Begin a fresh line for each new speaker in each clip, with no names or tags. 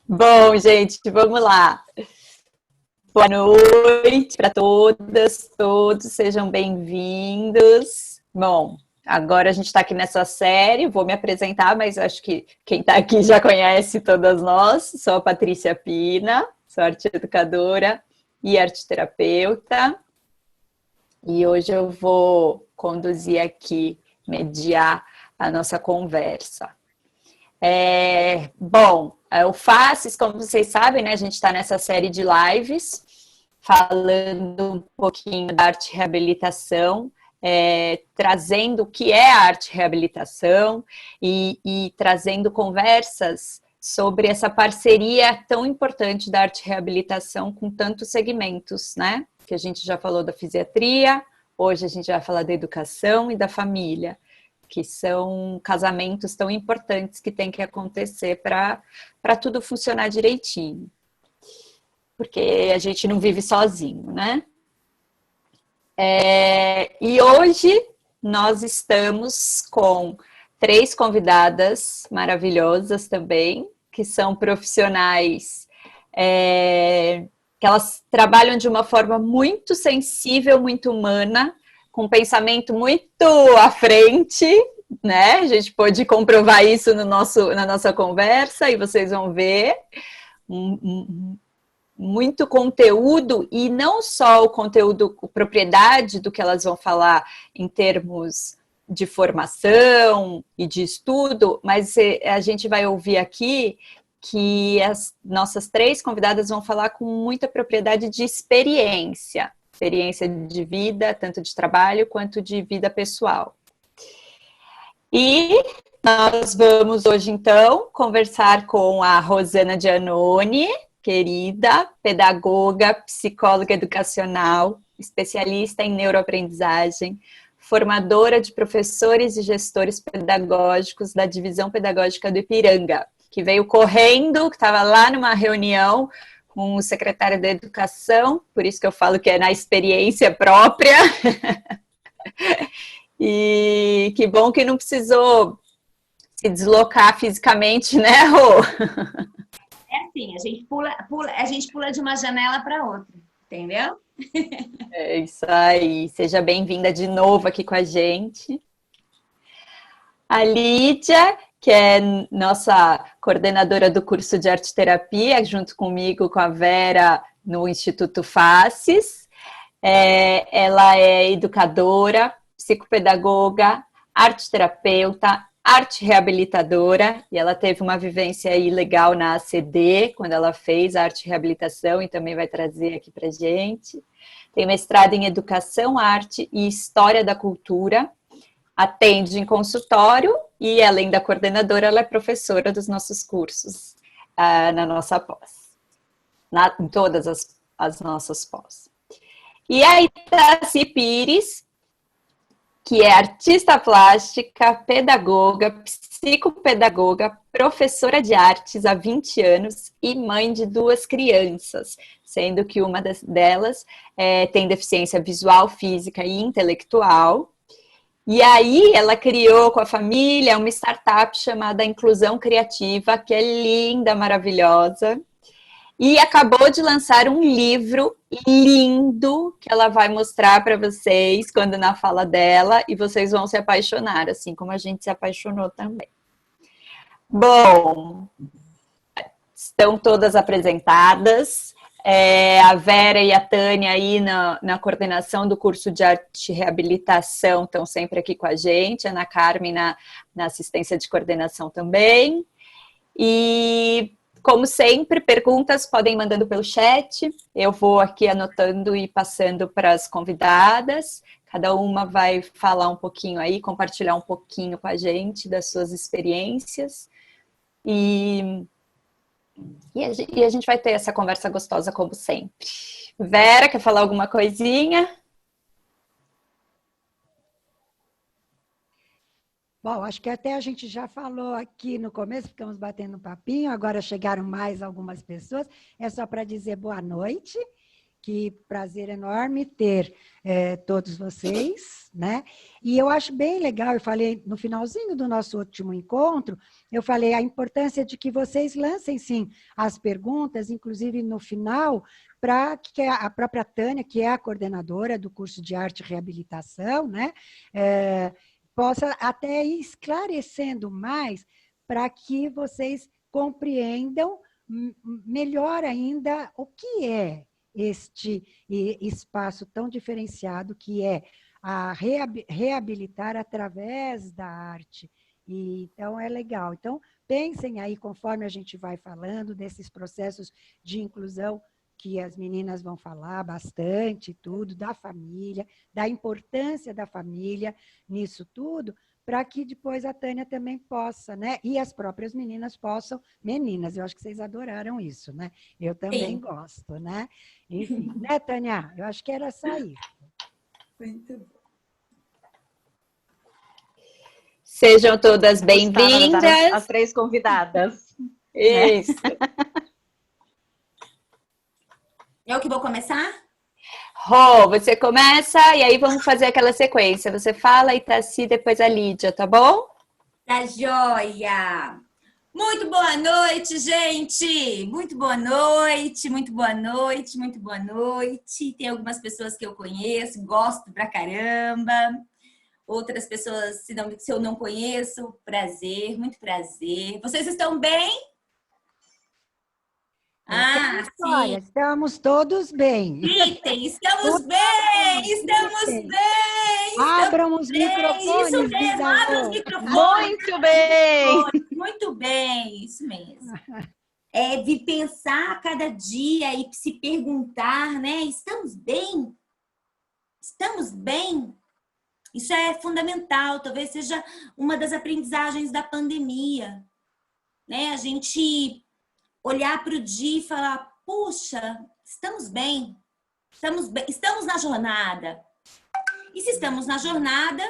Bom, gente, vamos lá. Boa noite para todas, todos, sejam bem-vindos. Bom, agora a gente está aqui nessa série, vou me apresentar, mas acho que quem está aqui já conhece todas nós. Sou a Patrícia Pina, sou arte educadora e arte terapeuta. E hoje eu vou conduzir aqui, mediar a nossa conversa. O Faces, como vocês sabem, né, a gente está nessa série de lives falando um pouquinho da arte reabilitação, trazendo o que é a arte reabilitação e trazendo conversas sobre essa parceria tão importante da arte reabilitação com tantos segmentos, né? Que a gente já falou da fisiatria, hoje a gente vai falar da educação e da família, que são casamentos tão importantes que tem que acontecer para tudo funcionar direitinho. Porque a gente não vive sozinho, né? E hoje nós estamos com 3 convidadas maravilhosas também, que são profissionais que elas trabalham de uma forma muito sensível, muito humana, com um pensamento muito à frente, né? A gente pode comprovar isso na nossa conversa e vocês vão ver muito conteúdo, e não só o conteúdo, propriedade do que elas vão falar em termos de formação e de estudo, mas a gente vai ouvir aqui que as nossas 3 convidadas vão falar com muita propriedade de experiência de vida, tanto de trabalho quanto de vida pessoal. E nós vamos hoje, então, conversar com a Rosana Giannone, querida pedagoga, psicóloga educacional, especialista em neuroaprendizagem, formadora de professores e gestores pedagógicos da Divisão Pedagógica do Ipiranga, que veio correndo, que estava lá numa reunião com o secretário da Educação, por isso que eu falo que é na experiência própria. E que bom que não precisou se deslocar fisicamente, né, Rô?
É assim, a gente pula de uma janela para outra, entendeu?
É isso aí. Seja bem-vinda de novo aqui com a gente. A Lídia, que é nossa coordenadora do curso de arte terapia, junto comigo, com a Vera, no Instituto Faces. Ela é educadora, psicopedagoga, arte terapeuta, arte reabilitadora, e ela teve uma vivência aí legal na ACD, quando ela fez a arte reabilitação, e também vai trazer aqui pra gente. Tem mestrado em educação, arte e história da cultura, atende em consultório e, além da coordenadora, ela é professora dos nossos cursos na nossa pós, em todas as nossas pós. E a Itaci Pires, que é artista plástica, pedagoga, psicopedagoga, professora de artes há 20 anos e mãe de 2 crianças, sendo que uma delas tem deficiência visual, física e intelectual. E aí ela criou com a família uma startup chamada Inclusão Criativa, que é linda, maravilhosa. E acabou de lançar um livro lindo que ela vai mostrar para vocês quando na fala dela, e vocês vão se apaixonar, assim como a gente se apaixonou também. Bom, estão todas apresentadas. A Vera e a Tânia aí na coordenação do curso de arte e reabilitação estão sempre aqui com a gente, a Ana Carmen na assistência de coordenação também. E, como sempre, perguntas podem ir mandando pelo chat, eu vou aqui anotando e passando para as convidadas, cada uma vai falar um pouquinho aí, compartilhar um pouquinho com a gente das suas experiências, e a gente vai ter essa conversa gostosa como sempre. Vera, quer falar alguma coisinha?
Bom, acho que até a gente já falou aqui no começo, ficamos batendo um papinho, agora chegaram mais algumas pessoas. É só para dizer boa noite, Que prazer enorme ter todos vocês, né? E eu acho bem legal, eu falei no finalzinho do nosso último encontro, eu falei a importância de que vocês lancem, sim, as perguntas, inclusive no final, para que a própria Tânia, que é a coordenadora do curso de Arte e Reabilitação, né? Possa até ir esclarecendo mais para que vocês compreendam melhor ainda o que é este espaço tão diferenciado que é a reabilitar através da arte. E, então, é legal. Então, pensem aí, conforme a gente vai falando, desses processos de inclusão que as meninas vão falar bastante, tudo, da família, da importância da família nisso tudo, para que depois a Tânia também possa, né? E as próprias meninas possam, meninas, eu acho que vocês adoraram isso, né? Eu também gosto, né? Enfim, né, Tânia? Eu acho que era só isso.
Muito bom.
Sejam todas bem-vindas.
As 3 convidadas.
Isso.
Eu que vou começar?
Rô, você começa e aí vamos fazer aquela sequência. Você fala, Itaci, depois a Lídia, tá bom?
Tá joia! Muito boa noite, gente! Muito boa noite, muito boa noite, muito boa noite. Tem algumas pessoas que eu conheço, gosto pra caramba. Outras pessoas, se eu não conheço, prazer, muito prazer. Vocês estão bem?
Sim. Estamos todos bem.
Gritem, estamos bem! Estamos bem!
Abram os microfones.
Isso mesmo, abram os microfones.
Muito bem!
Muito bem, isso mesmo. É de pensar a cada dia e se perguntar, né? Estamos bem? Estamos bem? Isso é fundamental, talvez seja uma das aprendizagens da pandemia, né? A gente olhar para o dia e falar, puxa, estamos bem, estamos na jornada. E se estamos na jornada,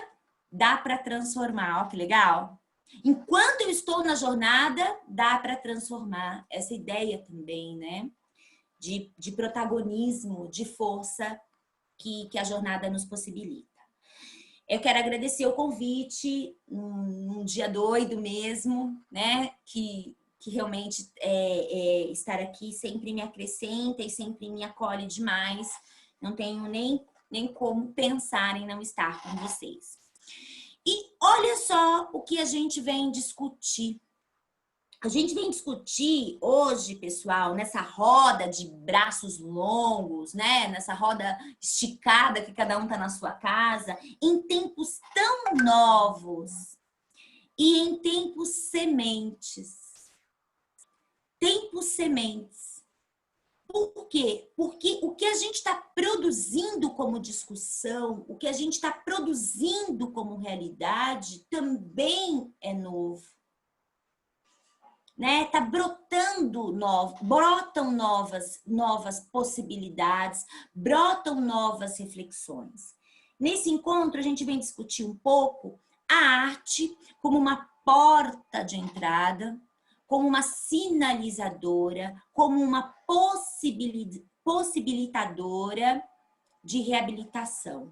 dá para transformar, ó que legal. Enquanto eu estou na jornada, dá para transformar. Essa ideia também, né? De protagonismo, de força que a jornada nos possibilita. Eu quero agradecer o convite, um dia doido mesmo, né? Que realmente estar aqui sempre me acrescenta e sempre me acolhe demais. Não tenho nem como pensar em não estar com vocês. E olha só o que a gente vem discutir. A gente vem discutir hoje, pessoal, nessa roda de braços longos, né? Nessa roda esticada que cada um tá na sua casa, em tempos tão novos e em tempos sementes. Tempos sementes. Por quê? Porque o que a gente está produzindo como discussão, o que a gente está produzindo como realidade também é novo. Né? Tá brotando brotam novas possibilidades, brotam novas reflexões. Nesse encontro, a gente vem discutir um pouco a arte como uma porta de entrada, como uma sinalizadora, como uma possibilitadora de reabilitação.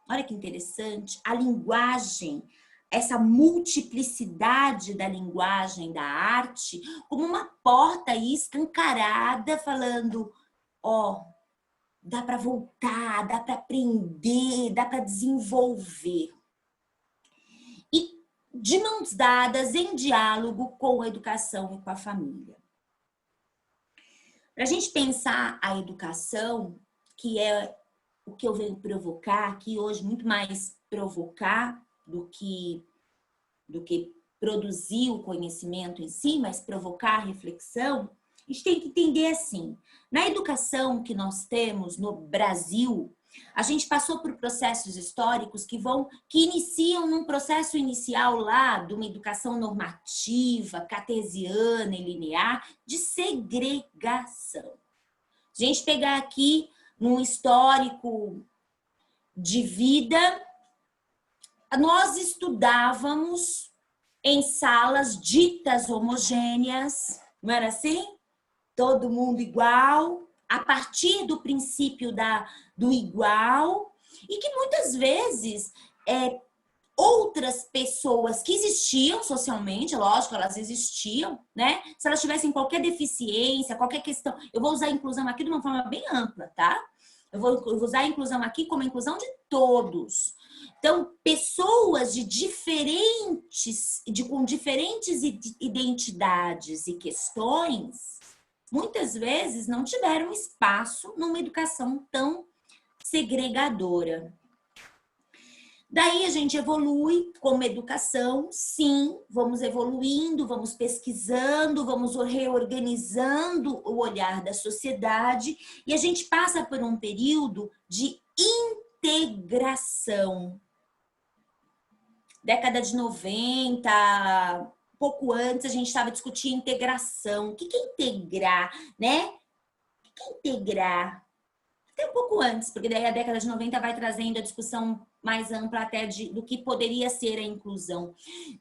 Olha que interessante, a linguagem, essa multiplicidade da linguagem da arte, como uma porta aí escancarada, falando, ó, dá para voltar, dá para aprender, dá para desenvolver. E de mãos dadas, em diálogo com a educação e com a família. Para a gente pensar a educação, que é o que eu venho provocar aqui hoje, muito mais provocar do que produzir o conhecimento em si, mas provocar a reflexão, a gente tem que entender assim, na educação que nós temos no Brasil, a gente passou por processos históricos que iniciam num processo inicial lá de uma educação normativa, cartesiana e linear, de segregação. A gente pegar aqui num histórico de vida, nós estudávamos em salas ditas homogêneas, não era assim? Todo mundo igual, a partir do princípio do igual, e que muitas vezes outras pessoas que existiam socialmente, lógico, elas existiam, né? Se elas tivessem qualquer deficiência, qualquer questão, eu vou usar a inclusão aqui de uma forma bem ampla, tá? Eu vou usar a inclusão aqui como a inclusão de todos. Então, pessoas com diferentes identidades e questões, muitas vezes não tiveram espaço numa educação tão segregadora. Daí a gente evolui como educação, sim, vamos evoluindo, vamos pesquisando, vamos reorganizando o olhar da sociedade e a gente passa por um período de integração. Década de 90, pouco antes a gente estava discutindo integração. O que é integrar, né? O que é integrar? Até um pouco antes, porque daí a década de 90 vai trazendo a discussão mais ampla até do que poderia ser a inclusão.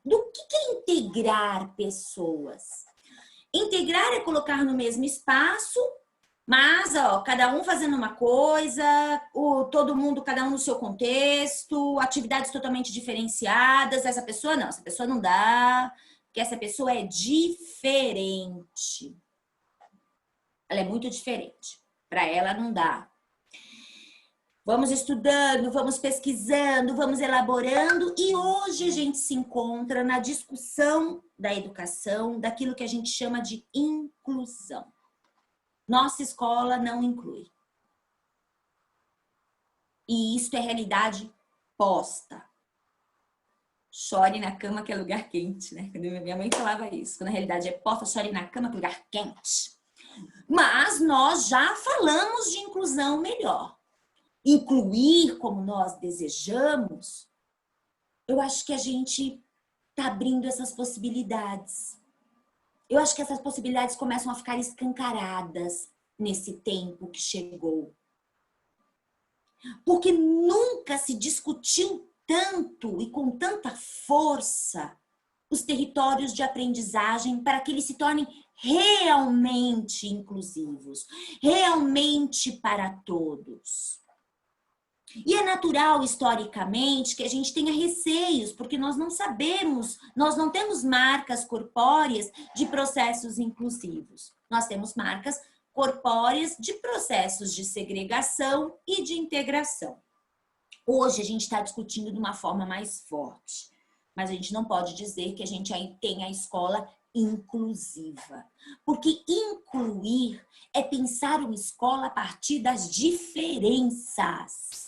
Do que é integrar pessoas? Integrar é colocar no mesmo espaço, mas cada um fazendo uma coisa, todo mundo, cada um no seu contexto, atividades totalmente diferenciadas. Essa pessoa não dá, porque essa pessoa é diferente. Ela é muito diferente. Para ela não dá. Vamos estudando, vamos pesquisando, vamos elaborando e hoje a gente se encontra na discussão da educação, daquilo que a gente chama de inclusão. Nossa escola não inclui. E isso é realidade posta. Chore na cama que é lugar quente, né? Minha mãe falava isso. Quando a realidade é posta, chore na cama que é lugar quente. Mas nós já falamos de inclusão melhor. Incluir como nós desejamos, eu acho que a gente está abrindo essas possibilidades. Eu acho que essas possibilidades começam a ficar escancaradas nesse tempo que chegou. Porque nunca se discutiu tanto e com tanta força os territórios de aprendizagem para que eles se tornem realmente inclusivos, realmente para todos. E é natural, historicamente, que a gente tenha receios, porque nós não sabemos, nós não temos marcas corpóreas de processos inclusivos. Nós temos marcas corpóreas de processos de segregação e de integração. Hoje a gente está discutindo de uma forma mais forte, mas a gente não pode dizer que a gente tem a escola inclusiva. Porque incluir é pensar uma escola a partir das diferenças.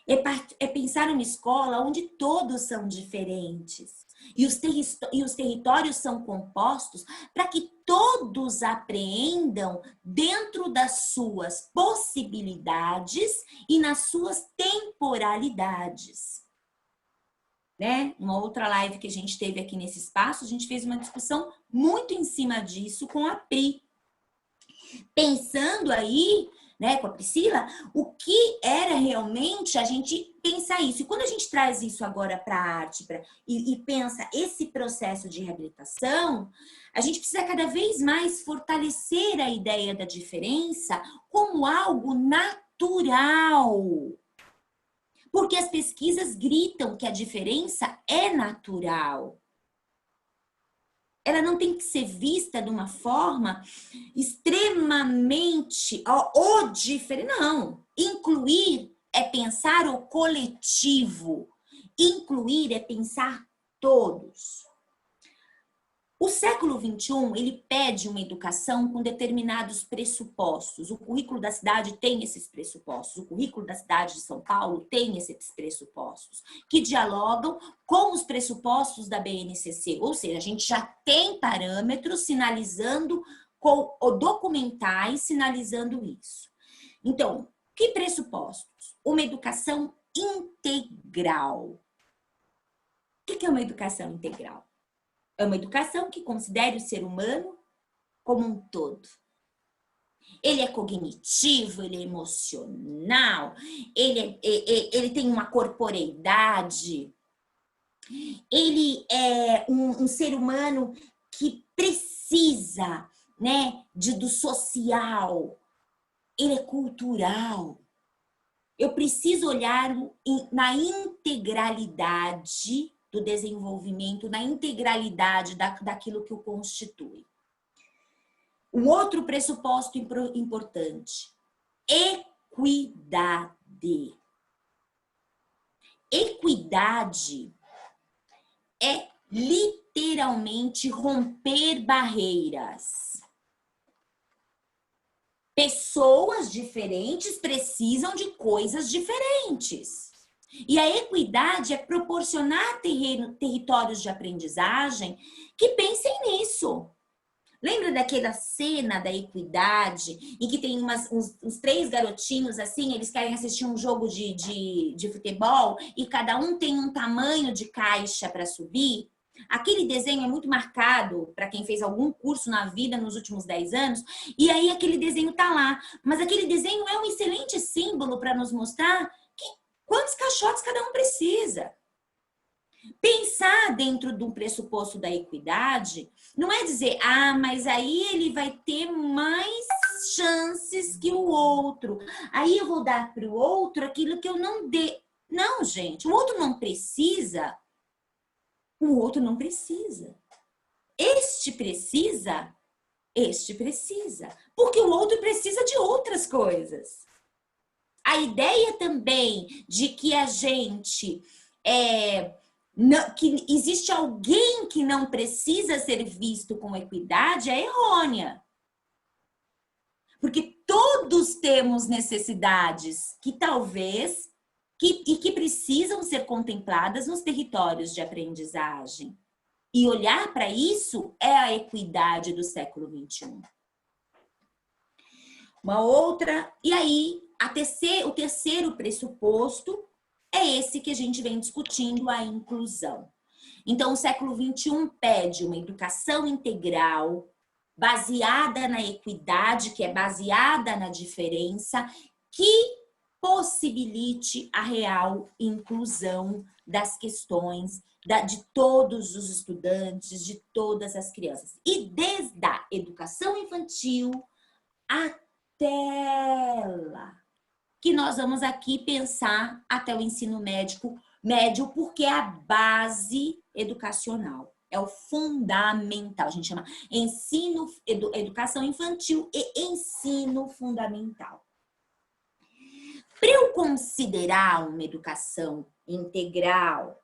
É pensar uma escola onde todos são diferentes. E os territórios são compostos para que todos apreendam dentro das suas possibilidades e nas suas temporalidades. Né? Uma outra live que a gente teve aqui nesse espaço, a gente fez uma discussão muito em cima disso com a Pri. Pensando aí, né, com a Priscila, o que era realmente a gente pensar isso. E quando a gente traz isso agora para a arte e pensa esse processo de reabilitação, a gente precisa cada vez mais fortalecer a ideia da diferença como algo natural. Porque as pesquisas gritam que a diferença é natural. Ela não tem que ser vista de uma forma extremamente diferente. Não. Incluir é pensar o coletivo. Incluir é pensar todos. O século XXI, ele pede uma educação com determinados pressupostos. O currículo da cidade tem esses pressupostos. O currículo da cidade de São Paulo tem esses pressupostos, que dialogam com os pressupostos da BNCC. Ou seja, a gente já tem parâmetros sinalizando, documentais sinalizando isso. Então, que pressupostos? Uma educação integral. O que é uma educação integral? É uma educação que considere o ser humano como um todo. Ele é cognitivo, ele é emocional, ele tem uma corporeidade, ele é um ser humano que precisa, né, do social, ele é cultural. Eu preciso olhar na integralidade do desenvolvimento, na integralidade daquilo que o constitui. Um outro pressuposto importante, equidade. Equidade é literalmente romper barreiras. Pessoas diferentes precisam de coisas diferentes. E a equidade é proporcionar territórios de aprendizagem que pensem nisso. Lembra daquela cena da equidade em que tem uns 3 garotinhos assim, eles querem assistir um jogo de futebol e cada um tem um tamanho de caixa para subir? Aquele desenho é muito marcado para quem fez algum curso na vida nos últimos 10 anos, e aí aquele desenho tá lá. Mas aquele desenho é um excelente símbolo para nos mostrar quantos caixotes cada um precisa. Pensar dentro de um pressuposto da equidade não é dizer, mas aí ele vai ter mais chances que o outro. Aí eu vou dar para o outro aquilo que eu não dei. Não, gente, o outro não precisa. O outro não precisa. Este precisa. Porque o outro precisa de outras coisas. A ideia também de que a gente que existe alguém que não precisa ser visto com equidade é errônea. Porque todos temos necessidades que talvez e que precisam ser contempladas nos territórios de aprendizagem. E olhar para isso é a equidade do século XXI. Uma outra, e aí o terceiro pressuposto é esse que a gente vem discutindo, a inclusão. Então, o século XXI pede uma educação integral, baseada na equidade, que é baseada na diferença, que possibilite a real inclusão das questões de todos os estudantes, de todas as crianças. E desde a educação infantil até lá, que nós vamos aqui pensar até o ensino médio, porque é a base educacional, é o fundamental. A gente chama educação infantil e ensino fundamental. Para eu considerar uma educação integral,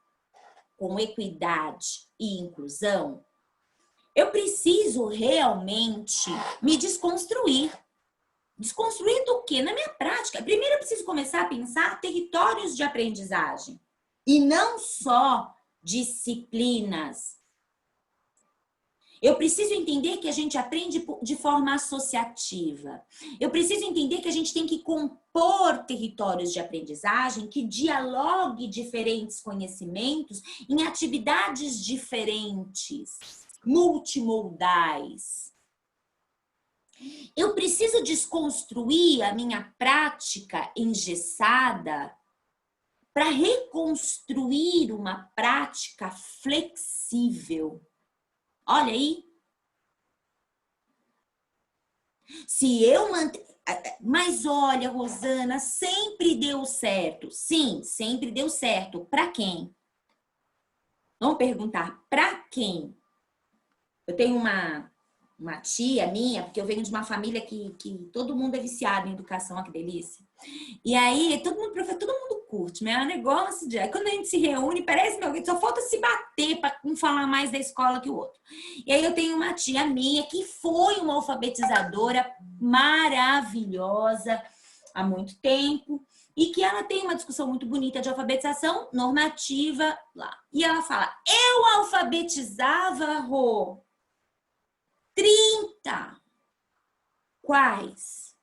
com equidade e inclusão, eu preciso realmente me desconstruir. Desconstruir do quê? Na minha prática. Primeiro eu preciso começar a pensar territórios de aprendizagem. E não só disciplinas. Eu preciso entender que a gente aprende de forma associativa. Eu preciso entender que a gente tem que compor territórios de aprendizagem que dialogue diferentes conhecimentos em atividades diferentes, multimodais. Eu preciso desconstruir a minha prática engessada para reconstruir uma prática flexível. Olha aí. Se eu Mas olha, Rosana, sempre deu certo. Sim, sempre deu certo. Para quem? Vamos perguntar, para quem? Eu tenho uma tia minha, porque eu venho de uma família que todo mundo é viciado em educação, olha que delícia. E aí, todo mundo curte, mas é um negócio de... Aí, quando a gente se reúne, parece, meu, só falta se bater para um falar mais da escola que o outro. E aí, eu tenho uma tia minha que foi uma alfabetizadora maravilhosa há muito tempo e que ela tem uma discussão muito bonita de alfabetização normativa lá. E ela fala, eu alfabetizava, Rô, 30. Quais?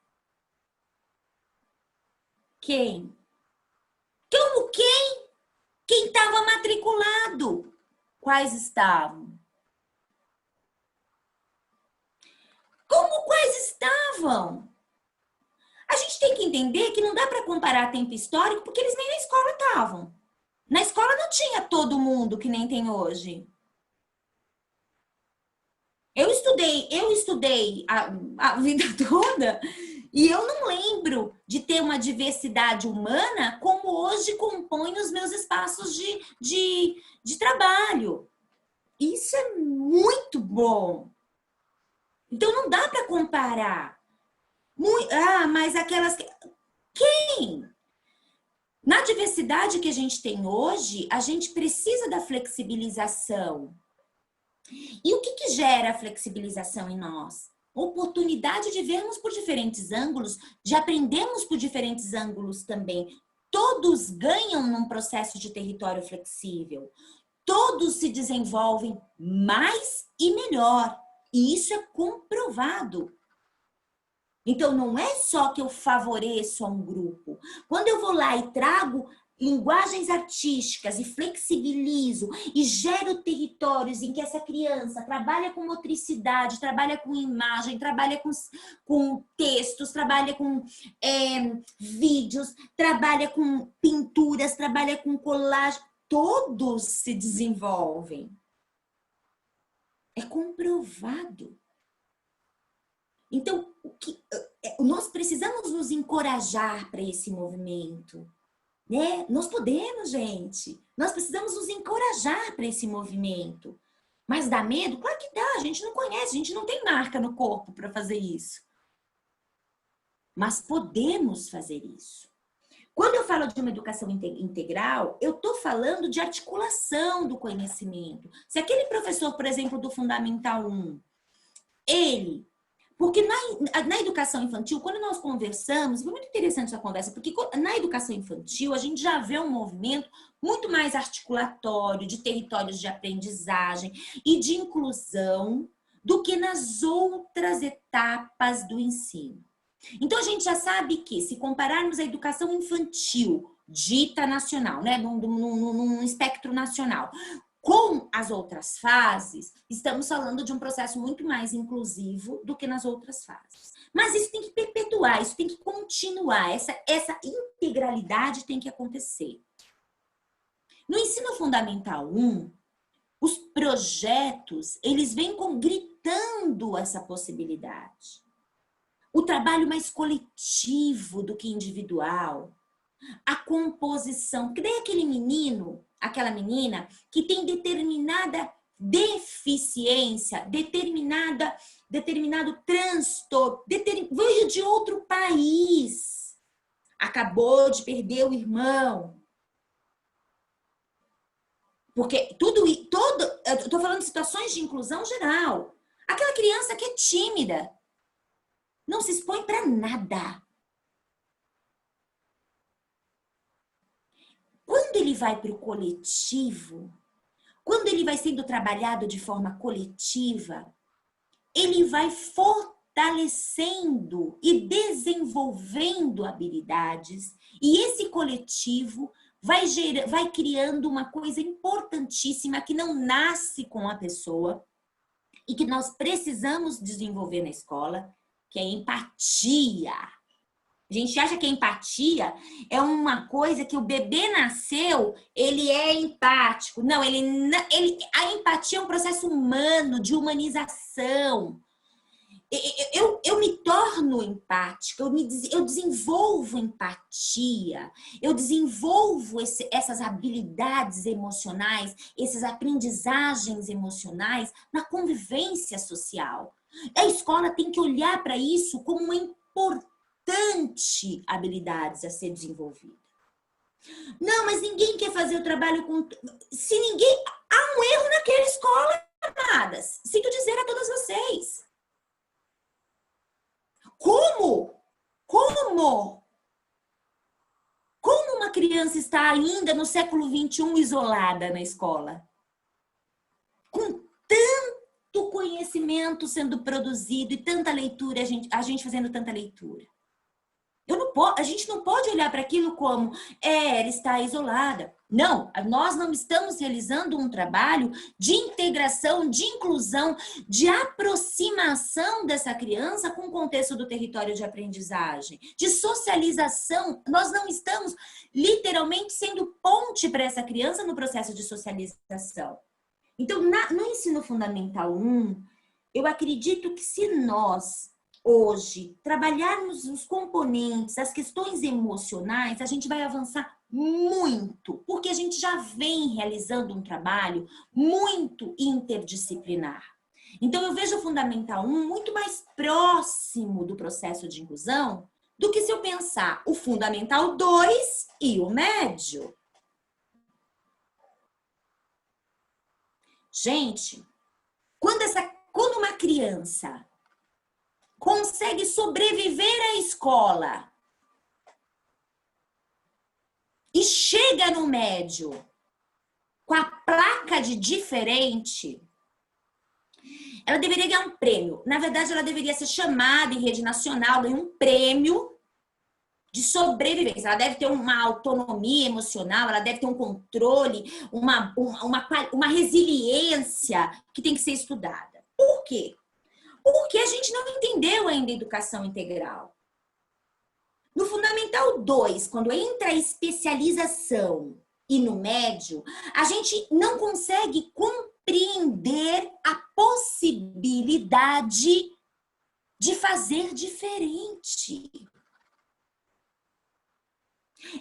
Quem? Como quem? Quem estava matriculado. Quais estavam? Como quais estavam? A gente tem que entender que não dá para comparar tempo histórico porque eles nem na escola estavam. Na escola não tinha todo mundo que nem tem hoje. Eu estudei a vida toda E eu não lembro de ter uma diversidade humana como hoje compõe os meus espaços de trabalho. Isso é muito bom. Então, não dá para comparar. Mas aquelas... Quem? Na diversidade que a gente tem hoje, a gente precisa da flexibilização. E o que gera a flexibilização em nós? Oportunidade de vermos por diferentes ângulos, de aprendermos por diferentes ângulos também. Todos ganham num processo de território flexível. Todos se desenvolvem mais e melhor. E isso é comprovado. Então, não é só que eu favoreço a um grupo. Quando eu vou lá e trago linguagens artísticas e flexibilizo e gero territórios em que essa criança trabalha com motricidade, trabalha com imagem, trabalha com textos, trabalha com vídeos, trabalha com pinturas, trabalha com colagem, todos se desenvolvem. É comprovado. Então, nós precisamos nos encorajar para esse movimento. Né? Nós podemos, gente. Nós precisamos nos encorajar para esse movimento. Mas dá medo? Claro que dá. A gente não conhece, a gente não tem marca no corpo para fazer isso. Mas podemos fazer isso. Quando eu falo de uma educação integral, eu estou falando de articulação do conhecimento. Se aquele professor, por exemplo, do Fundamental 1, porque na educação infantil, quando nós conversamos, foi muito interessante essa conversa, porque na educação infantil a gente já vê um movimento muito mais articulatório, de territórios de aprendizagem e de inclusão do que nas outras etapas do ensino. Então a gente já sabe que, se compararmos a educação infantil dita nacional, né, num espectro nacional, com as outras fases, estamos falando de um processo muito mais inclusivo do que nas outras fases. Mas isso tem que perpetuar, isso tem que continuar, essa integralidade tem que acontecer. No ensino fundamental 1, os projetos, eles vêm gritando essa possibilidade. O trabalho mais coletivo do que individual, a composição, que daí aquele menino, aquela menina que tem determinada deficiência, determinado transtorno, veio de outro país, acabou de perder o irmão. Porque eu estou falando de situações de inclusão geral. Aquela criança que é tímida, não se expõe para nada. Quando ele vai para o coletivo, quando ele vai sendo trabalhado de forma coletiva, ele vai fortalecendo e desenvolvendo habilidades, e esse coletivo vai criando uma coisa importantíssima que não nasce com a pessoa e que nós precisamos desenvolver na escola, que é a empatia. A gente acha que a empatia é uma coisa que o bebê nasceu, ele é empático. Não, a empatia é um processo humano, de humanização. Eu me torno empática, eu desenvolvo empatia, eu desenvolvo essas habilidades emocionais, essas aprendizagens emocionais na convivência social. A escola tem que olhar para isso como uma importante habilidades a ser desenvolvida. Não, mas ninguém quer fazer o trabalho com... Se ninguém... Há um erro naquela escola, amadas. Sinto dizer a todas vocês. Como? Como uma criança está ainda no século XXI isolada na escola? Com tanto conhecimento sendo produzido e tanta leitura, a gente fazendo tanta leitura. A gente não pode olhar para aquilo como ela está isolada. Não, nós não estamos realizando um trabalho de integração, de inclusão, de aproximação dessa criança com o contexto do território de aprendizagem, de socialização. Nós não estamos literalmente sendo ponte para essa criança no processo de socialização. Então, no ensino fundamental 1, eu acredito que se nós hoje trabalharmos os componentes, as questões emocionais, a gente vai avançar muito, porque a gente já vem realizando um trabalho muito interdisciplinar. Então, eu vejo o Fundamental 1 muito mais próximo do processo de inclusão do que se eu pensar o Fundamental 2 e o médio. Gente, quando uma criança consegue sobreviver à escola e chega no médio com a placa de diferente, ela deveria ganhar um prêmio. Na verdade, ela deveria ser chamada em rede nacional, ganhar um prêmio de sobrevivência. Ela deve ter uma autonomia emocional, ela deve ter um controle, uma resiliência que tem que ser estudada. Por quê? Porque a gente não entendeu ainda a educação integral. No Fundamental 2, quando entra a especialização e no médio, a gente não consegue compreender a possibilidade de fazer diferente.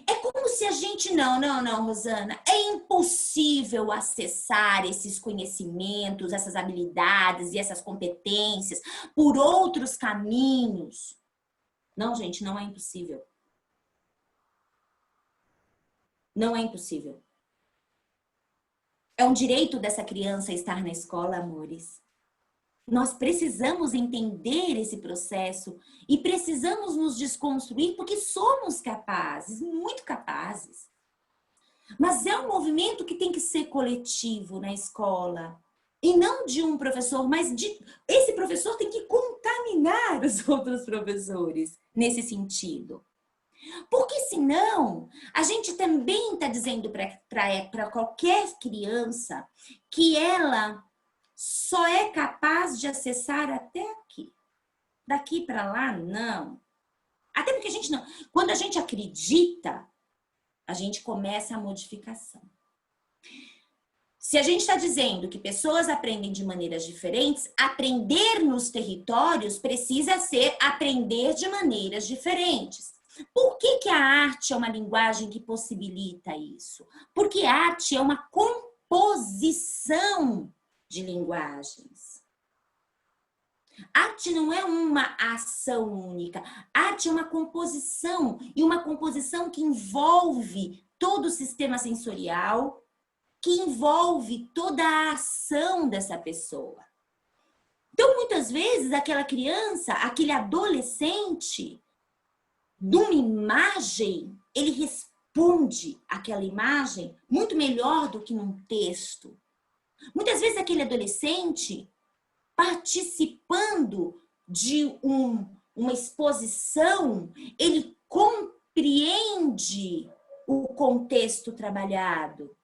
É como se a gente... Não, Rosana. É impossível acessar esses conhecimentos, essas habilidades e essas competências por outros caminhos. Não, gente, não é impossível. Não é impossível. É um direito dessa criança estar na escola, amores. Nós precisamos entender esse processo e precisamos nos desconstruir porque somos capazes, muito capazes. Mas é um movimento que tem que ser coletivo na escola. E não de um professor, mas esse professor tem que contaminar os outros professores nesse sentido. Porque senão, a gente também está dizendo para qualquer criança que ela só é capaz de acessar até aqui. Daqui para lá, não. Até porque a gente não... Quando a gente acredita, a gente começa a modificação. Se a gente está dizendo que pessoas aprendem de maneiras diferentes, aprender nos territórios precisa ser aprender de maneiras diferentes. Por que a arte é uma linguagem que possibilita isso? Porque a arte é uma composição de linguagens. Arte não é uma ação única. Arte é uma composição, e uma composição que envolve todo o sistema sensorial, que envolve toda a ação dessa pessoa. Então, muitas vezes, aquela criança, aquele adolescente, numa imagem, ele responde àquela imagem muito melhor do que num texto. Muitas vezes aquele adolescente, participando de uma exposição, ele compreende o contexto trabalhado.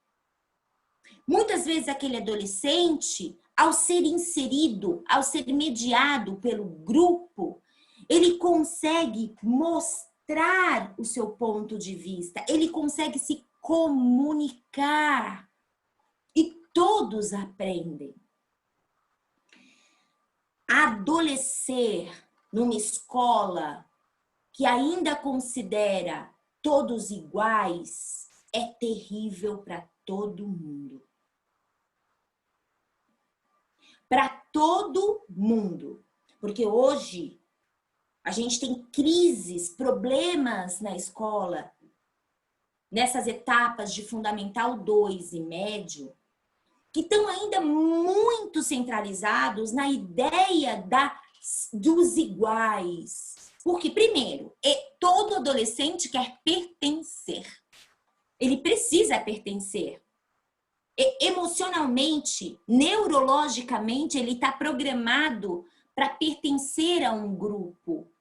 Muitas vezes aquele adolescente, ao ser inserido, ao ser mediado pelo grupo, ele consegue mostrar o seu ponto de vista, ele consegue se comunicar. Todos aprendem. Adolescer numa escola que ainda considera todos iguais é terrível para todo mundo. Para todo mundo. Porque hoje a gente tem crises, problemas na escola, nessas etapas de Fundamental 2 e médio, que estão ainda muito centralizados na ideia dos iguais. Porque, primeiro, todo adolescente quer pertencer. Ele precisa pertencer. Emocionalmente, neurologicamente, ele está programado para pertencer a um grupo.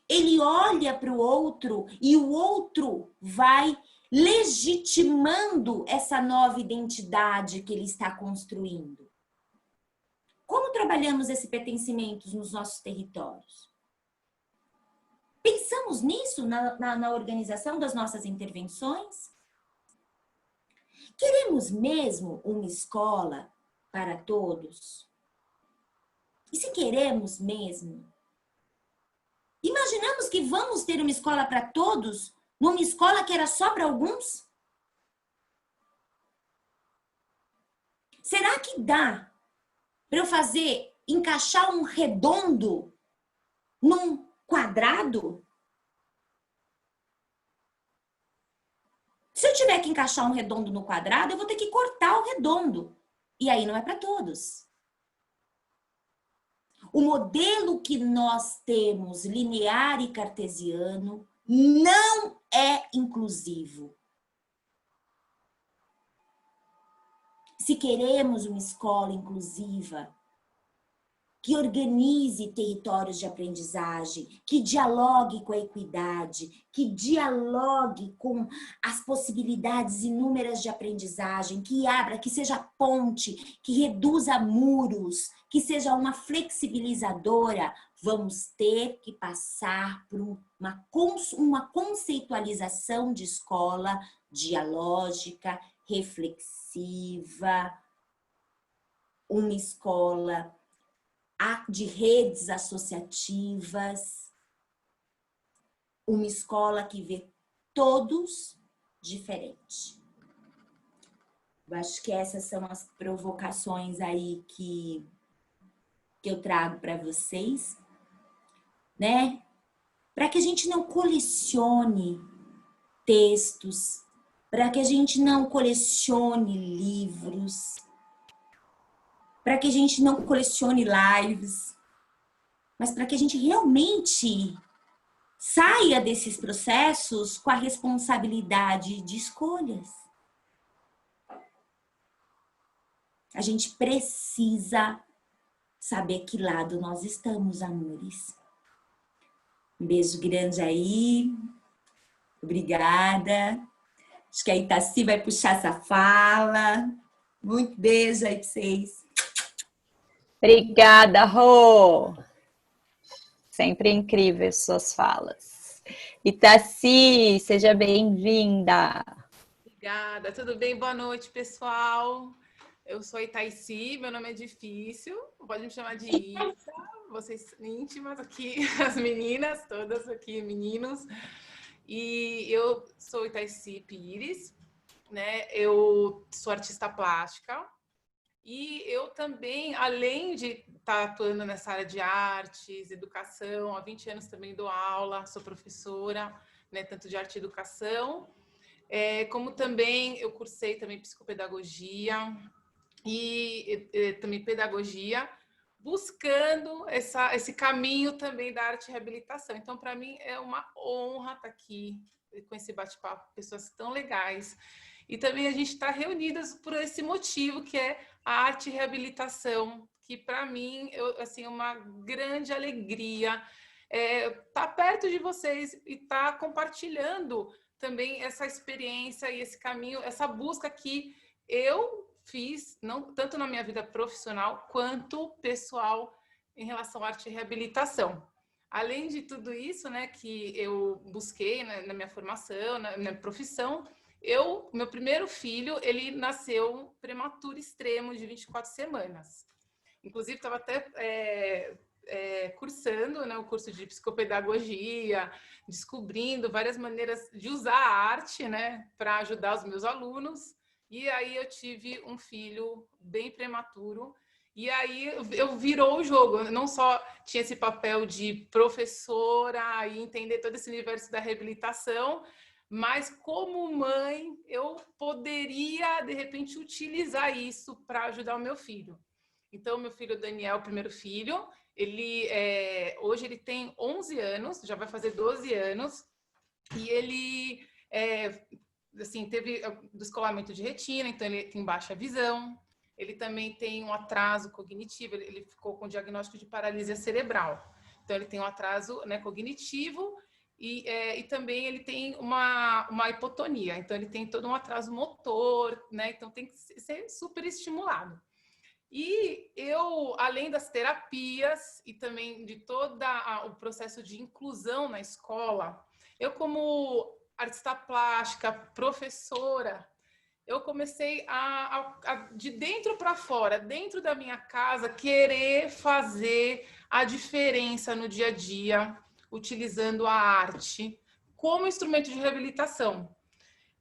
Ele olha para o outro e o outro vai legitimando essa nova identidade que ele está construindo. Como trabalhamos esse pertencimento nos nossos territórios? Pensamos nisso na organização das nossas intervenções? Queremos mesmo uma escola para todos? E se queremos mesmo? Imaginamos que vamos ter uma escola para todos, numa escola que era só para alguns? Será que dá para eu encaixar um redondo num quadrado? Se eu tiver que encaixar um redondo no quadrado, eu vou ter que cortar o redondo. E aí não é para todos. O modelo que nós temos, linear e cartesiano, não é inclusivo. Se queremos uma escola inclusiva, que organize territórios de aprendizagem, que dialogue com a equidade, que dialogue com as possibilidades inúmeras de aprendizagem, que abra, que seja ponte, que reduza muros, que seja uma flexibilizadora, vamos ter que passar por uma conceitualização de escola dialógica, reflexiva, uma escola de redes associativas, uma escola que vê todos diferente. Eu acho que essas são as provocações aí que eu trago para vocês, né? Para que a gente não colecione textos, para que a gente não colecione livros, para que a gente não colecione lives, mas para que a gente realmente saia desses processos com a responsabilidade de escolhas. A gente precisa saber que lado nós estamos, amores. Um beijo grande aí. Obrigada. Acho que a Itaci vai puxar essa fala. Muito beijo aí para vocês.
Obrigada, Rô. Sempre incríveis suas falas. Itaci, seja bem-vinda.
Obrigada, tudo bem? Boa noite, pessoal. Eu sou a Itaici, meu nome é difícil, pode me chamar de Ita, vocês íntimas aqui, as meninas, todas aqui, meninos. E eu sou Itaici Pires, né? Eu sou artista plástica. E eu também, além de estar atuando nessa área de artes, educação, há 20 anos também dou aula, sou professora, né, tanto de arte e educação, como também eu cursei também psicopedagogia e também pedagogia, buscando esse caminho também da arte e reabilitação. Então, para mim, é uma honra estar aqui com esse bate-papo, pessoas tão legais. E também a gente está reunidas por esse motivo, que é a arte e reabilitação, que para mim assim, é uma grande alegria estar perto de vocês e estar compartilhando também essa experiência e esse caminho, essa busca que eu fiz, não tanto na minha vida profissional quanto pessoal em relação à arte e reabilitação. Além de tudo isso, né, que eu busquei na minha formação, na minha profissão, meu primeiro filho, ele nasceu prematuro extremo de 24 semanas. Inclusive, estava até cursando, né, o curso de psicopedagogia, descobrindo várias maneiras de usar a arte, né, para ajudar os meus alunos. E aí eu tive um filho bem prematuro. E aí eu virou o jogo. Eu não só tinha esse papel de professora e entender todo esse universo da reabilitação, mas como mãe, eu poderia, de repente, utilizar isso para ajudar o meu filho. Então, meu filho Daniel, o primeiro filho, hoje ele tem 11 anos, já vai fazer 12 anos, e ele assim, teve descolamento de retina, então ele tem baixa visão, ele também tem um atraso cognitivo, ele ficou com diagnóstico de paralisia cerebral. Então, ele tem um atraso, né, cognitivo, e também ele tem uma hipotonia, então ele tem todo um atraso motor, né? Então tem que ser super estimulado. E eu, além das terapias e também de todo o processo de inclusão na escola, eu como artista plástica, professora, eu comecei de dentro para fora, dentro da minha casa, querer fazer a diferença no dia a dia, utilizando a arte como instrumento de reabilitação.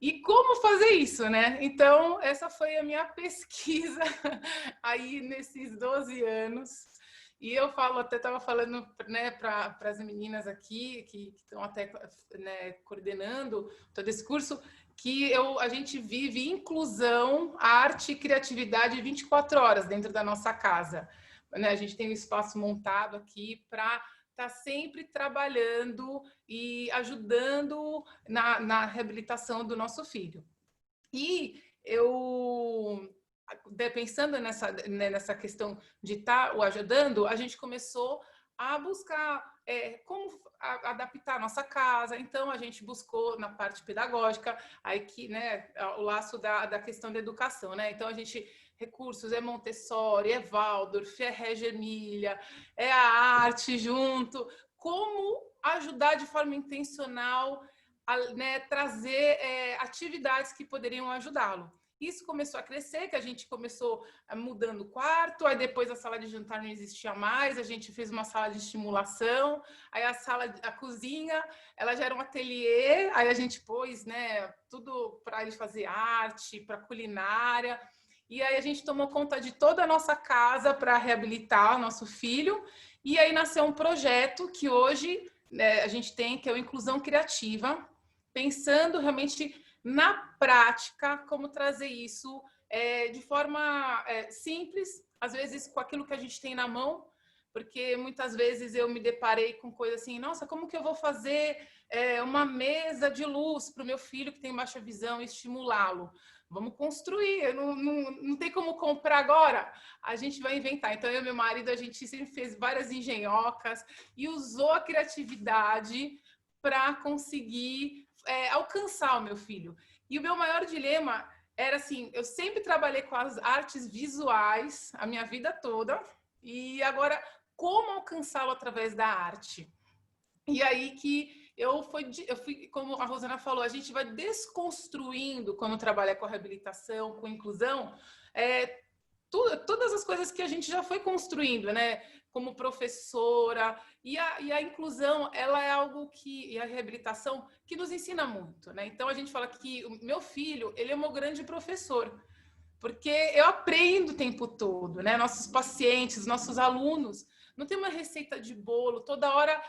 E como fazer isso, né? Então, essa foi a minha pesquisa aí nesses 12 anos. E eu até estava falando, né, para as meninas aqui, que estão até, né, coordenando todo esse curso, que a gente vive inclusão, arte e criatividade 24 horas dentro da nossa casa. Né? A gente tem um espaço montado aqui para estar sempre trabalhando e ajudando na reabilitação do nosso filho. E eu, pensando nessa questão de estar o ajudando, a gente começou a buscar como adaptar a nossa casa. Então, a gente buscou na parte pedagógica, aí né, o laço da questão da educação, né? Então, a gente recursos, Montessori, Waldorf, Reggio Emília, a arte junto, como ajudar de forma intencional né, trazer atividades que poderiam ajudá-lo. Isso começou a crescer, que a gente começou mudando o quarto, aí depois a sala de jantar não existia mais, a gente fez uma sala de estimulação, aí a cozinha, ela já era um ateliê, aí a gente pôs, né, tudo para ele fazer arte, para culinária, e aí a gente tomou conta de toda a nossa casa para reabilitar o nosso filho, e aí nasceu um projeto que hoje a gente tem, que é o Inclusão Criativa, pensando realmente na prática, como trazer isso de forma simples, às vezes com aquilo que a gente tem na mão, porque muitas vezes eu me deparei com coisa assim, nossa, como que eu vou fazer uma mesa de luz para o meu filho que tem baixa visão e estimulá-lo? Vamos construir, não tem como comprar agora, a gente vai inventar. Então, eu e meu marido, a gente sempre fez várias engenhocas e usou a criatividade para conseguir alcançar o meu filho. E o meu maior dilema era assim, eu sempre trabalhei com as artes visuais a minha vida toda, e agora como alcançá-lo através da arte? E aí que eu fui, como a Rosana falou, a gente vai desconstruindo quando trabalha com a reabilitação, com inclusão, todas as coisas que a gente já foi construindo, né? Como professora, e a inclusão, ela é algo e a reabilitação, que nos ensina muito, né? Então, a gente fala que o meu filho, ele é o meu grande professor, porque eu aprendo o tempo todo, né? Nossos pacientes, nossos alunos, não tem uma receita de bolo, toda hora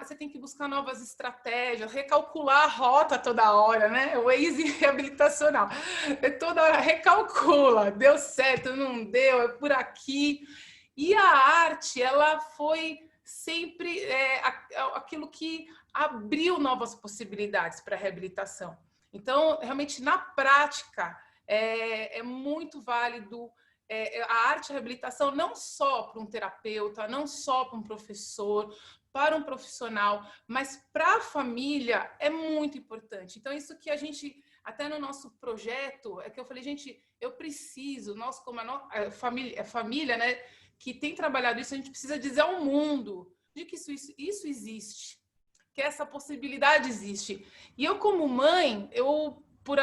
você tem que buscar novas estratégias, recalcular a rota toda hora, né? O Waze reabilitacional, toda hora recalcula, deu certo, não deu, é por aqui. E a arte, ela foi sempre aquilo que abriu novas possibilidades para a reabilitação. Então, realmente, na prática, é muito válido a arte e a reabilitação, não só para um terapeuta, não só para um professor, para um profissional, mas para a família é muito importante. Então, isso que a gente, até no nosso projeto, que eu falei, gente, eu preciso, nós como a família, né, que tem trabalhado isso, a gente precisa dizer ao mundo de que isso existe, que essa possibilidade existe. E eu, como mãe, por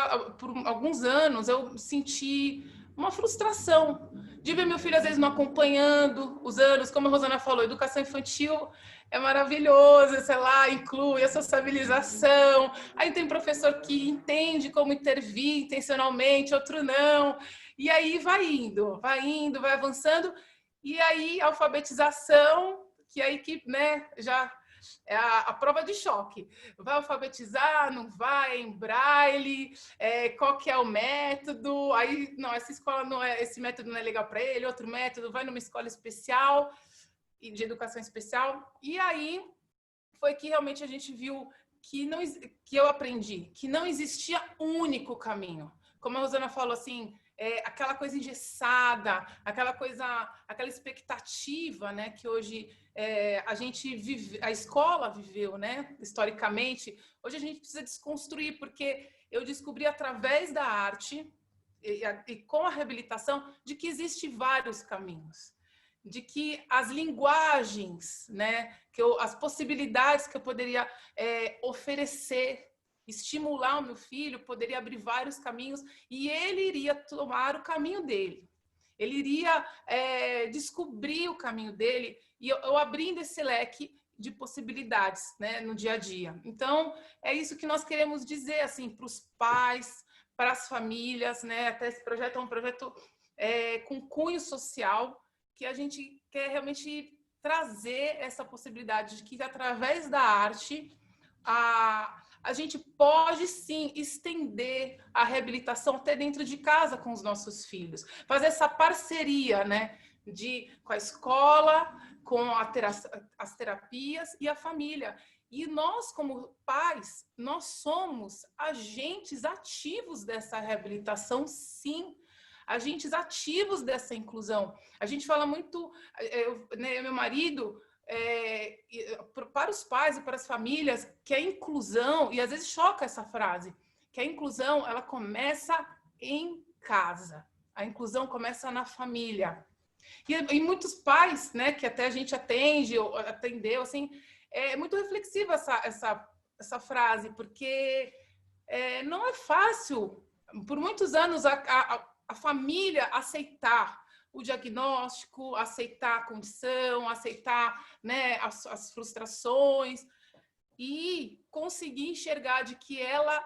alguns anos, eu senti uma frustração de ver meu filho, às vezes, não acompanhando os anos. Como a Rosana falou, educação infantil é maravilhoso, sei lá, inclui a sociabilização. Aí tem professor que entende como intervir intencionalmente, outro não. E aí vai avançando. E aí, alfabetização, que aí que, né, já é a prova de choque. Vai alfabetizar, não vai, em braille, qual que é o método? Aí, não, esse método não é legal para ele, outro método, vai numa escola especial, de educação especial. E aí foi que realmente a gente viu que eu aprendi que não existia um único caminho. Como a Rosana falou, assim, aquela coisa engessada, aquela expectativa, né, que hoje a gente vive, a escola viveu, né, historicamente. Hoje a gente precisa desconstruir, porque eu descobri através da arte e com a reabilitação de que existem vários caminhos, de que as linguagens, né, as possibilidades que eu poderia oferecer estimular o meu filho, poderia abrir vários caminhos e ele iria tomar o caminho dele. Ele iria descobrir o caminho dele e eu abrindo esse leque de possibilidades, né, no dia a dia. Então, é isso que nós queremos dizer assim, para os pais, para as famílias, né? Até esse projeto é um projeto com cunho social, que a gente quer realmente trazer essa possibilidade de que, através da arte, a gente pode, sim, estender a reabilitação até dentro de casa com os nossos filhos. Fazer essa parceria, né, com a escola, com as terapias e a família. E nós, como pais, nós somos agentes ativos dessa reabilitação, sim. Agentes ativos dessa inclusão. A gente fala muito, meu marido, para os pais e para as famílias, que a inclusão, e às vezes choca essa frase, que a inclusão, ela começa em casa. A inclusão começa na família. E muitos pais, né, que até a gente atendeu, assim, é muito reflexiva essa frase, porque não é fácil, por muitos anos, a família aceitar o diagnóstico, aceitar a condição, aceitar, né, as frustrações e conseguir enxergar de que ela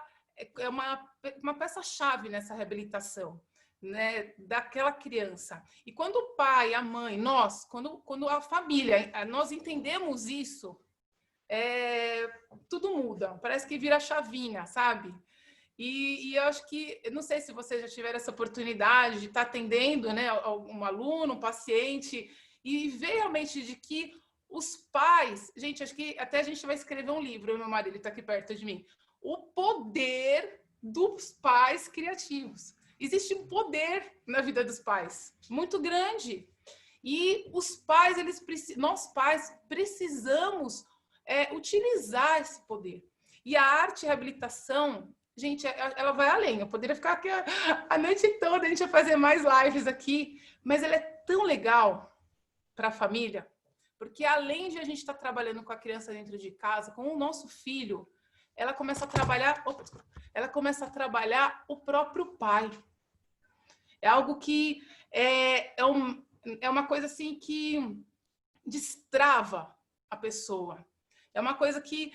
é uma peça-chave nessa reabilitação, né, daquela criança. E quando o pai, a mãe, quando a família, nós entendemos isso, tudo muda, parece que vira chavinha, sabe? E eu acho que, não sei se vocês já tiveram essa oportunidade de estar atendendo, né, um aluno, um paciente, e ver realmente de que os pais, gente, acho que até a gente vai escrever um livro, meu marido está aqui perto de mim, o poder dos pais criativos. Existe um poder na vida dos pais, muito grande. E os pais, nós pais precisamos utilizar esse poder. E a arte e a reabilitação, gente, ela vai além. Eu poderia ficar aqui a noite toda, a gente vai fazer mais lives aqui, mas ela é tão legal para a família, porque além de a gente estar trabalhando com a criança dentro de casa, com o nosso filho, ela começa a trabalhar o próprio pai. É algo que é uma coisa assim que destrava a pessoa. É uma coisa que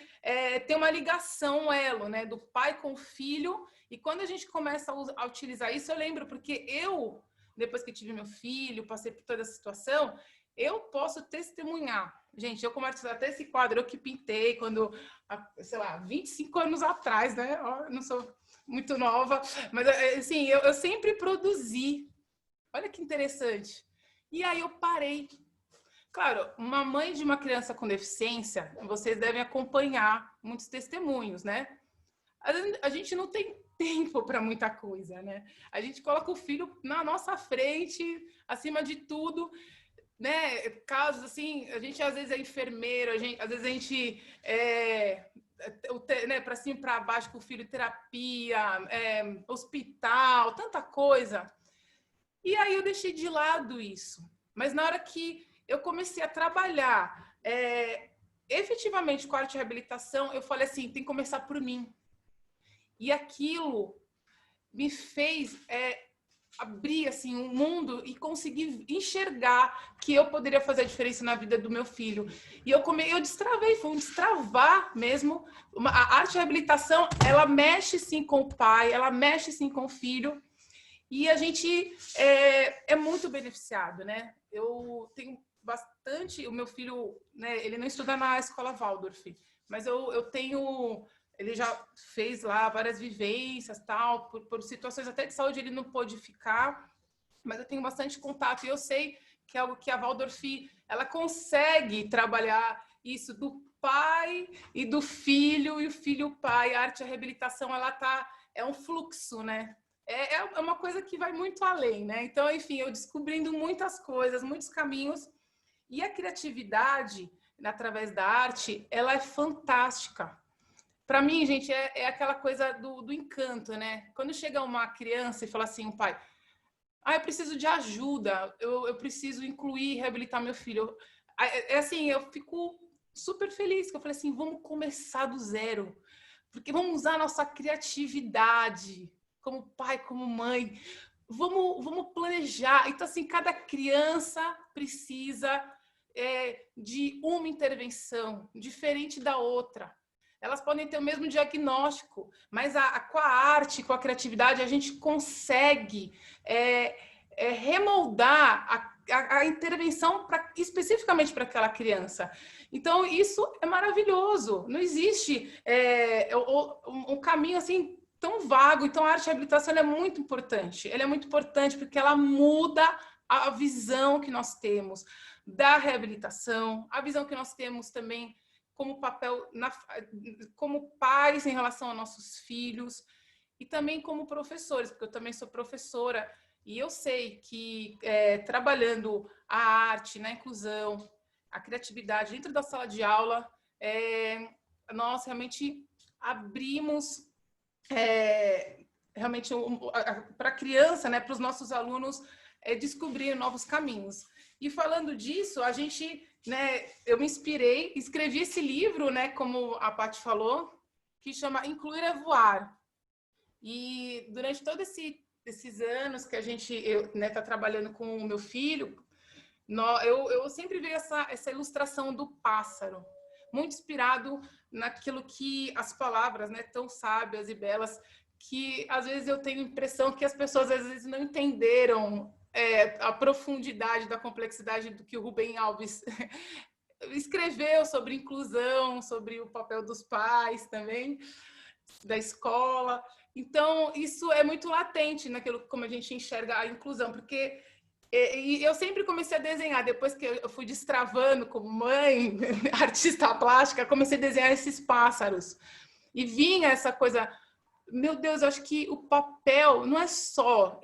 tem uma ligação, um elo, né, do pai com o filho. E quando a gente começa a utilizar isso, eu lembro, porque eu, depois que tive meu filho, passei por toda essa situação, eu posso testemunhar. Gente, eu como artista, até esse quadro eu que pintei quando, sei lá, 25 anos atrás, né? Eu não sou muito nova, mas assim, eu sempre produzi. Olha que interessante. E aí eu parei. Claro, uma mãe de uma criança com deficiência, vocês devem acompanhar muitos testemunhos, né? A gente não tem tempo para muita coisa, né? A gente coloca o filho na nossa frente, acima de tudo, né? Casos assim, a gente às vezes é enfermeiro, às vezes a gente né, para cima e para baixo com o filho, terapia, hospital, tanta coisa. E aí eu deixei de lado isso. Mas na hora que eu comecei a trabalhar efetivamente com a arte e reabilitação, eu falei assim, tem que começar por mim. E aquilo me fez abrir assim, um mundo e conseguir enxergar que eu poderia fazer a diferença na vida do meu filho. E eu destravei, foi um destravar mesmo. A arte e reabilitação, ela mexe sim com o pai, ela mexe sim com o filho. E a gente é muito beneficiado, né? Eu tenho bastante... O meu filho, né, ele não estuda na escola Waldorf, mas eu tenho... Ele já fez lá várias vivências, tal, por situações até de saúde ele não pôde ficar, mas eu tenho bastante contato e eu sei que é algo que a Waldorf, ela consegue trabalhar isso do pai e do filho, e o filho o pai. A arte e a reabilitação, é um fluxo, né? É uma coisa que vai muito além, né? Então, enfim, eu descobrindo muitas coisas, muitos caminhos, e a criatividade, através da arte, ela é fantástica. Para mim, gente, é aquela coisa do encanto, né? Quando chega uma criança e fala assim, um pai, eu preciso de ajuda, eu preciso incluir, reabilitar meu filho. Assim, eu fico super feliz, que eu falei assim, vamos começar do zero. porque vamos usar a nossa criatividade como pai, como mãe. Vamos planejar. Então, assim, cada criança precisa de uma intervenção diferente da outra. Elas podem ter o mesmo diagnóstico, mas com a arte, com a criatividade, a gente consegue remoldar a intervenção especificamente para aquela criança. Então, isso é maravilhoso. Não existe um caminho assim tão vago. Então, a arte e a habilitação é muito importante. Ela é muito importante porque ela muda a visão que nós temos da reabilitação, a visão que nós temos também como papel, como pais em relação aos nossos filhos e também como professores, porque eu também sou professora e eu sei que trabalhando a arte, na inclusão, a criatividade dentro da sala de aula, nós realmente abrimos realmente para a criança, né, para os nossos alunos descobrir novos caminhos. E falando disso, a gente, né, eu me inspirei, escrevi esse livro, né, como a Paty falou, que chama Incluir é Voar. E durante todos esses anos que a gente tá trabalhando com o meu filho, eu sempre vejo essa ilustração do pássaro, muito inspirado naquilo que as palavras, né, tão sábias e belas, que às vezes eu tenho a impressão que as pessoas às vezes não entenderam a profundidade da complexidade do que o Rubem Alves escreveu sobre inclusão, sobre o papel dos pais também, da escola. Então, isso é muito latente naquilo como a gente enxerga a inclusão, porque eu sempre comecei a desenhar, depois que eu fui destravando como mãe, artista plástica, comecei a desenhar esses pássaros. E vinha essa coisa, meu Deus, eu acho que o papel não é só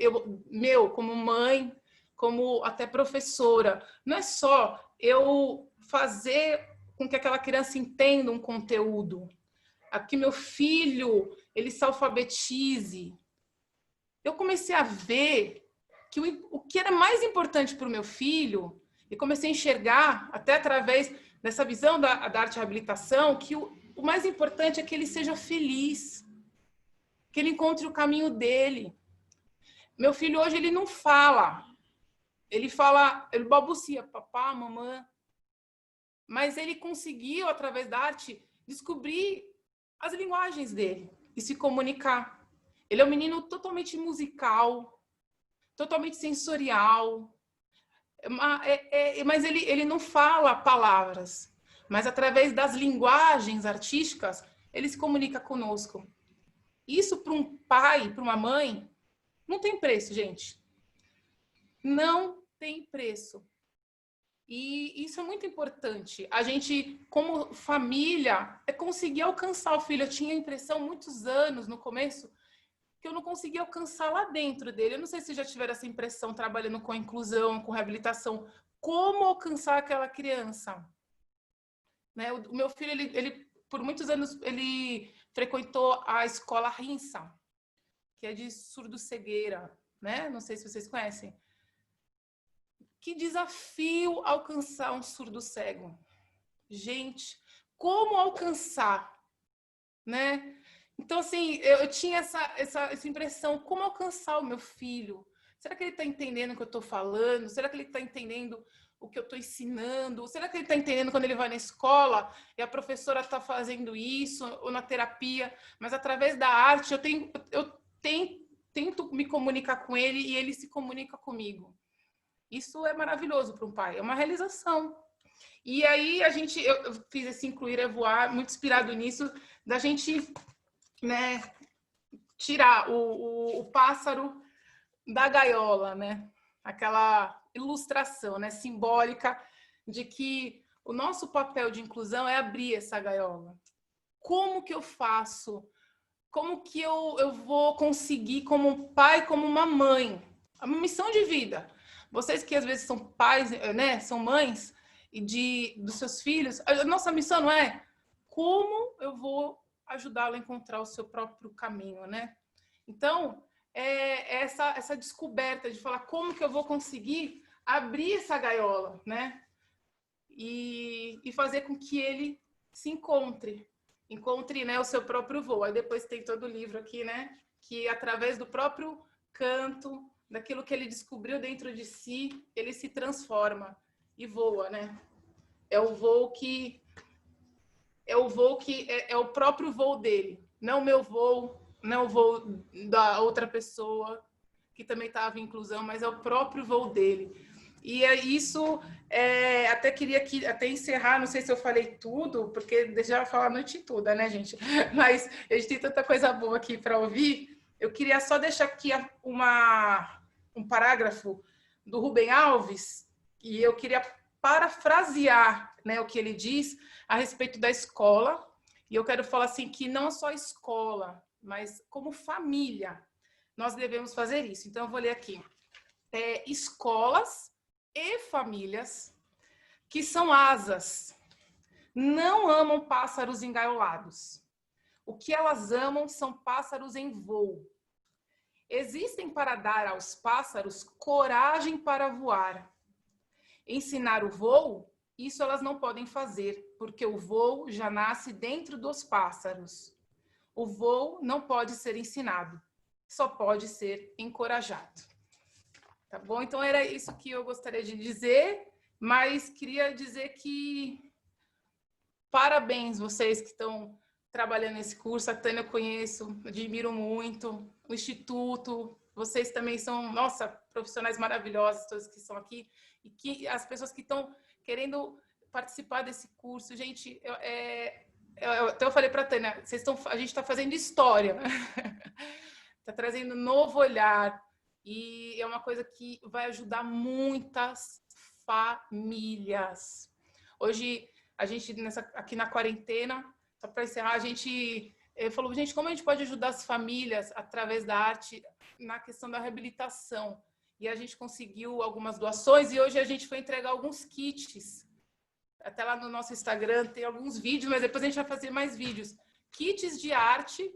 meu como mãe, como até professora, não é só eu fazer com que aquela criança entenda um conteúdo, que meu filho ele se alfabetize. Eu comecei a ver que o que era mais importante para o meu filho, e comecei a enxergar, até através dessa visão da arte e reabilitação, que o mais importante é que ele seja feliz, que ele encontre o caminho dele. Meu filho hoje ele não fala, ele balbucia, papá, mamãe, mas ele conseguiu, através da arte, descobrir as linguagens dele e se comunicar. Ele é um menino totalmente musical, totalmente sensorial, mas ele não fala palavras, mas através das linguagens artísticas, ele se comunica conosco. Isso para um pai, para uma mãe, não tem preço, gente. Não tem preço. E isso é muito importante. A gente, como família, conseguir alcançar o filho. Eu tinha a impressão, muitos anos no começo, que eu não conseguia alcançar lá dentro dele. Eu não sei se já tiveram essa impressão trabalhando com inclusão, com reabilitação. Como alcançar aquela criança? Né? O meu filho, ele por muitos anos, ele frequentou a escola Rinsa, que é de surdo-cegueira, né? Não sei se vocês conhecem. Que desafio alcançar um surdo-cego. Gente, como alcançar? Né? Então, assim, eu tinha essa impressão, como alcançar o meu filho? Será que ele está entendendo o que eu estou falando? Será que ele está entendendo o que eu estou ensinando? Será que ele está entendendo quando ele vai na escola e a professora está fazendo isso, ou na terapia? Mas através da arte eu tento me comunicar com ele e ele se comunica comigo. Isso é maravilhoso para um pai, é uma realização. E aí eu fiz esse Incluir é Voar, muito inspirado nisso, da gente, né, tirar o pássaro da gaiola, né? Aquela ilustração, né, simbólica de que o nosso papel de inclusão é abrir essa gaiola. Como que eu faço? Como que eu vou conseguir, como um pai, como uma mãe? É uma missão de vida. Vocês que às vezes são pais, né, são mães dos seus filhos, a nossa missão não é como eu vou ajudá-lo a encontrar o seu próprio caminho, né? Então, essa descoberta de falar como que eu vou conseguir abrir essa gaiola, né? E fazer com que ele se encontre. encontre, né, o seu próprio voo. Aí depois tem todo o livro aqui, né, que através do próprio canto, daquilo que ele descobriu dentro de si, ele se transforma e voa, né? É o voo que é o próprio voo dele, não o meu voo, não o voo da outra pessoa que também estava em inclusão, mas é o próprio voo dele. E é isso, até queria até encerrar, não sei se eu falei tudo, porque já falar a noite toda, né, gente? Mas a gente tem tanta coisa boa aqui para ouvir. Eu queria só deixar aqui um parágrafo do Rubem Alves, e eu queria parafrasear, né, o que ele diz a respeito da escola. E eu quero falar assim, que não só escola, mas como família, nós devemos fazer isso. Então, eu vou ler aqui. Escolas e famílias que são asas não amam pássaros engaiolados. O que elas amam são pássaros em voo. Existem para dar aos pássaros coragem para voar. Ensinar o voo, isso elas não podem fazer, porque o voo já nasce dentro dos pássaros. O voo não pode ser ensinado, só pode ser encorajado. Tá bom? Então era isso que eu gostaria de dizer, mas queria dizer que parabéns vocês que estão trabalhando nesse curso. A Tânia eu conheço, admiro muito, o Instituto, vocês também são, nossa, profissionais maravilhosos, todos que estão aqui, e que as pessoas que estão querendo participar desse curso, gente, até eu falei para a Tânia, a gente está fazendo história, está trazendo um novo olhar, e é uma coisa que vai ajudar muitas famílias. Hoje, a gente, aqui na quarentena, só para encerrar, a gente falou, gente, como a gente pode ajudar as famílias através da arte na questão da reabilitação? E a gente conseguiu algumas doações e hoje a gente foi entregar alguns kits. Até lá no nosso Instagram tem alguns vídeos, mas depois a gente vai fazer mais vídeos. Kits de arte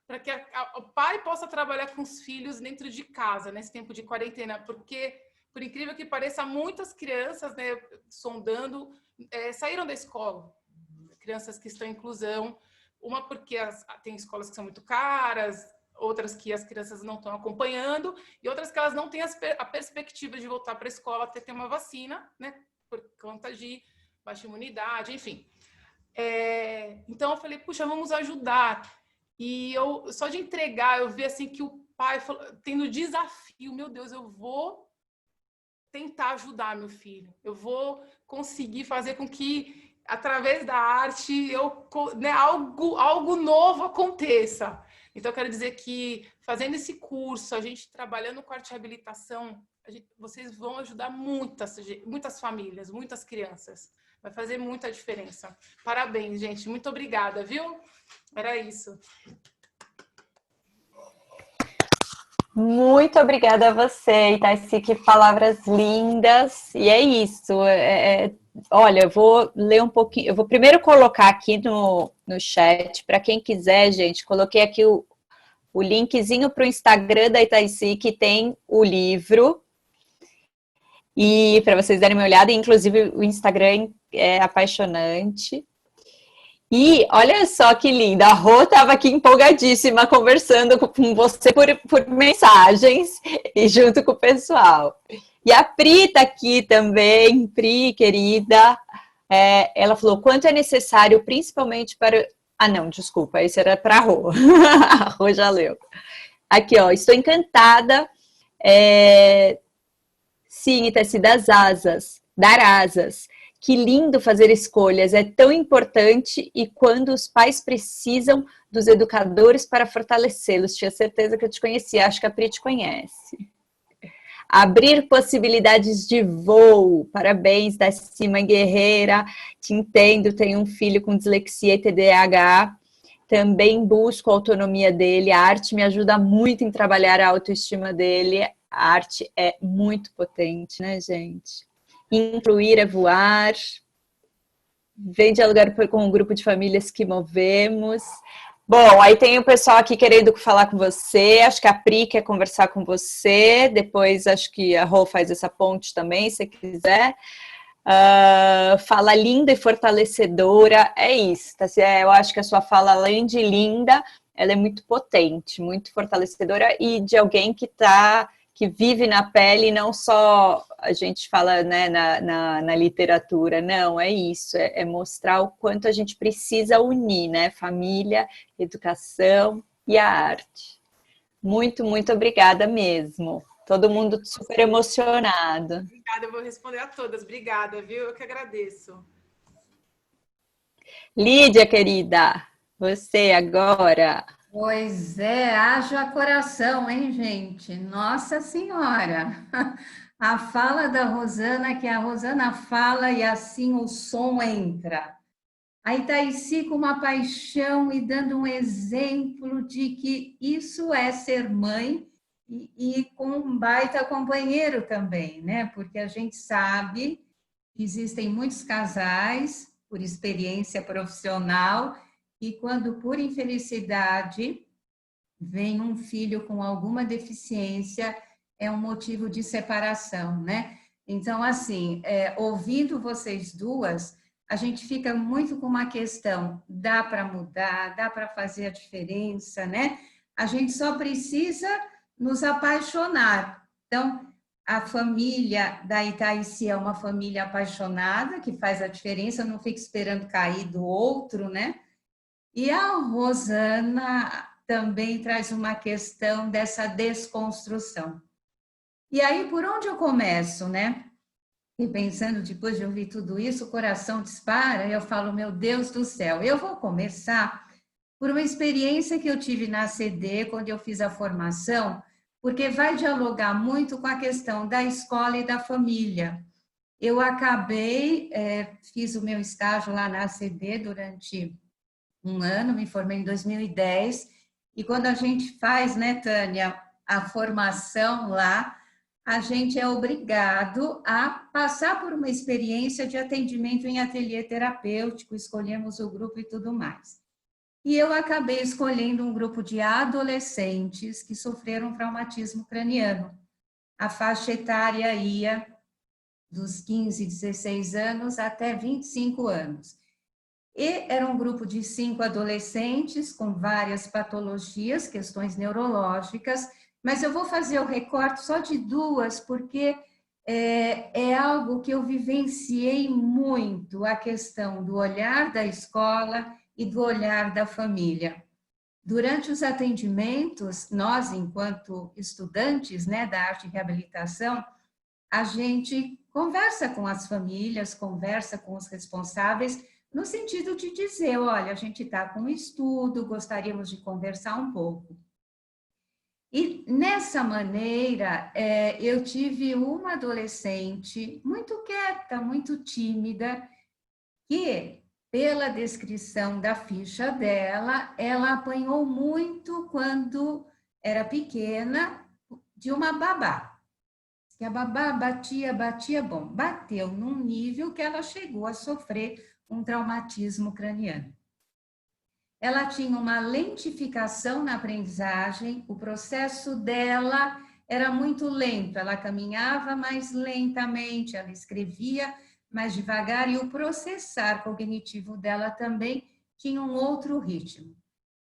para que o pai possa trabalhar com os filhos dentro de casa, nesse tempo de quarentena. Porque, por incrível que pareça, muitas crianças, né, sondando, saíram da escola. Crianças que estão em inclusão. Uma porque tem escolas que são muito caras, outras que as crianças não estão acompanhando, e outras que elas não têm a perspectiva de voltar para a escola até ter uma vacina, né, por conta de baixa imunidade, enfim. Então eu falei, puxa, vamos ajudar. E só de entregar, eu vi assim que o pai tendo desafio, meu Deus, eu vou tentar ajudar meu filho, eu vou conseguir fazer com que através da arte algo novo aconteça. Então, eu quero dizer que fazendo esse curso, a gente trabalhando com arte e reabilitação, vocês vão ajudar muitas famílias, muitas crianças. Vai fazer muita diferença. Parabéns, gente. Muito obrigada, viu? Era isso.
Muito obrigada a você, Itaici, que palavras lindas. E é isso. Olha, eu vou ler um pouquinho. Eu vou primeiro colocar aqui no chat, para quem quiser, gente, coloquei aqui o linkzinho para o Instagram da Itaici, que tem o livro. E para vocês darem uma olhada, inclusive o Instagram é apaixonante. E olha só que linda, a Rô estava aqui empolgadíssima conversando com você por mensagens e junto com o pessoal. E a Pri está aqui também, Pri, querida, ela falou, quanto é necessário, principalmente para... Ah, não, desculpa, esse era para a Rô. A Rô já leu. Aqui, ó, estou encantada. Sim, Itaici, das asas, dar asas. Que lindo fazer escolhas, é tão importante e quando os pais precisam dos educadores para fortalecê-los. Tinha certeza que eu te conhecia, acho que a Pri te conhece. Abrir possibilidades de voo, parabéns, Daci, mãe guerreira, te entendo, tenho um filho com dislexia e TDAH, também busco a autonomia dele, a arte me ajuda muito em trabalhar a autoestima dele, a arte é muito potente, né, gente? Incluir é voar, vem dialogar com um grupo de famílias que movemos. Bom, aí tem o pessoal aqui querendo falar com você, acho que a Pri quer conversar com você, depois acho que a Rô faz essa ponte também, se quiser. Fala linda e fortalecedora, é isso. Tá? Eu acho que a sua fala, além de linda, ela é muito potente, muito fortalecedora e de alguém que vive na pele, não só a gente fala, né, na literatura, não, é isso, é mostrar o quanto a gente precisa unir, né, família, educação e a arte. Muito, muito obrigada mesmo. Todo mundo super emocionado.
Obrigada, eu vou responder a todas. Obrigada, viu? Eu que agradeço.
Lídia, querida, você agora.
Pois é, haja coração, hein, gente? Nossa Senhora! A fala da Rosana, que a Rosana fala e assim o som entra. A Itaici com uma paixão e dando um exemplo de que isso é ser mãe e com um baita companheiro também, né? Porque a gente sabe que existem muitos casais, por experiência profissional, e quando por infelicidade vem um filho com alguma deficiência, é um motivo de separação, né? Então, assim, ouvindo vocês duas, a gente fica muito com uma questão, dá para mudar, dá para fazer a diferença, né? A gente só precisa nos apaixonar. Então, a família da Itaici é uma família apaixonada, que faz a diferença, não fica esperando cair do outro, né? E a Rosana também traz uma questão dessa desconstrução. E aí, por onde eu começo, né? E pensando, depois de ouvir tudo isso, o coração dispara, e eu falo, meu Deus do céu, eu vou começar por uma experiência que eu tive na CD, quando eu fiz a formação, porque vai dialogar muito com a questão da escola e da família. Eu acabei, fiz o meu estágio lá na CD durante um ano, me formei em 2010, e quando a gente faz, né, Tânia, a formação lá, a gente é obrigado a passar por uma experiência de atendimento em ateliê terapêutico, escolhemos o grupo e tudo mais. E eu acabei escolhendo um grupo de adolescentes que sofreram traumatismo craniano. A faixa etária ia dos 15, 16 anos até 25 anos. E era um grupo de 5 adolescentes com várias patologias, questões neurológicas, mas eu vou fazer o recorte só de 2, porque é algo que eu vivenciei muito, a questão do olhar da escola e do olhar da família. Durante os atendimentos, nós, enquanto estudantes, né, da arte e reabilitação, a gente conversa com as famílias, conversa com os responsáveis, no sentido de dizer, olha, a gente está com um estudo, gostaríamos de conversar um pouco. E nessa maneira, eu tive uma adolescente muito quieta, muito tímida, que, pela descrição da ficha dela, ela apanhou muito quando era pequena de uma babá. Que a babá batia, bom, bateu num nível que ela chegou a sofrer um traumatismo craniano. Ela tinha uma lentificação na aprendizagem, o processo dela era muito lento, ela caminhava mais lentamente, ela escrevia mais devagar e o processar cognitivo dela também tinha um outro ritmo.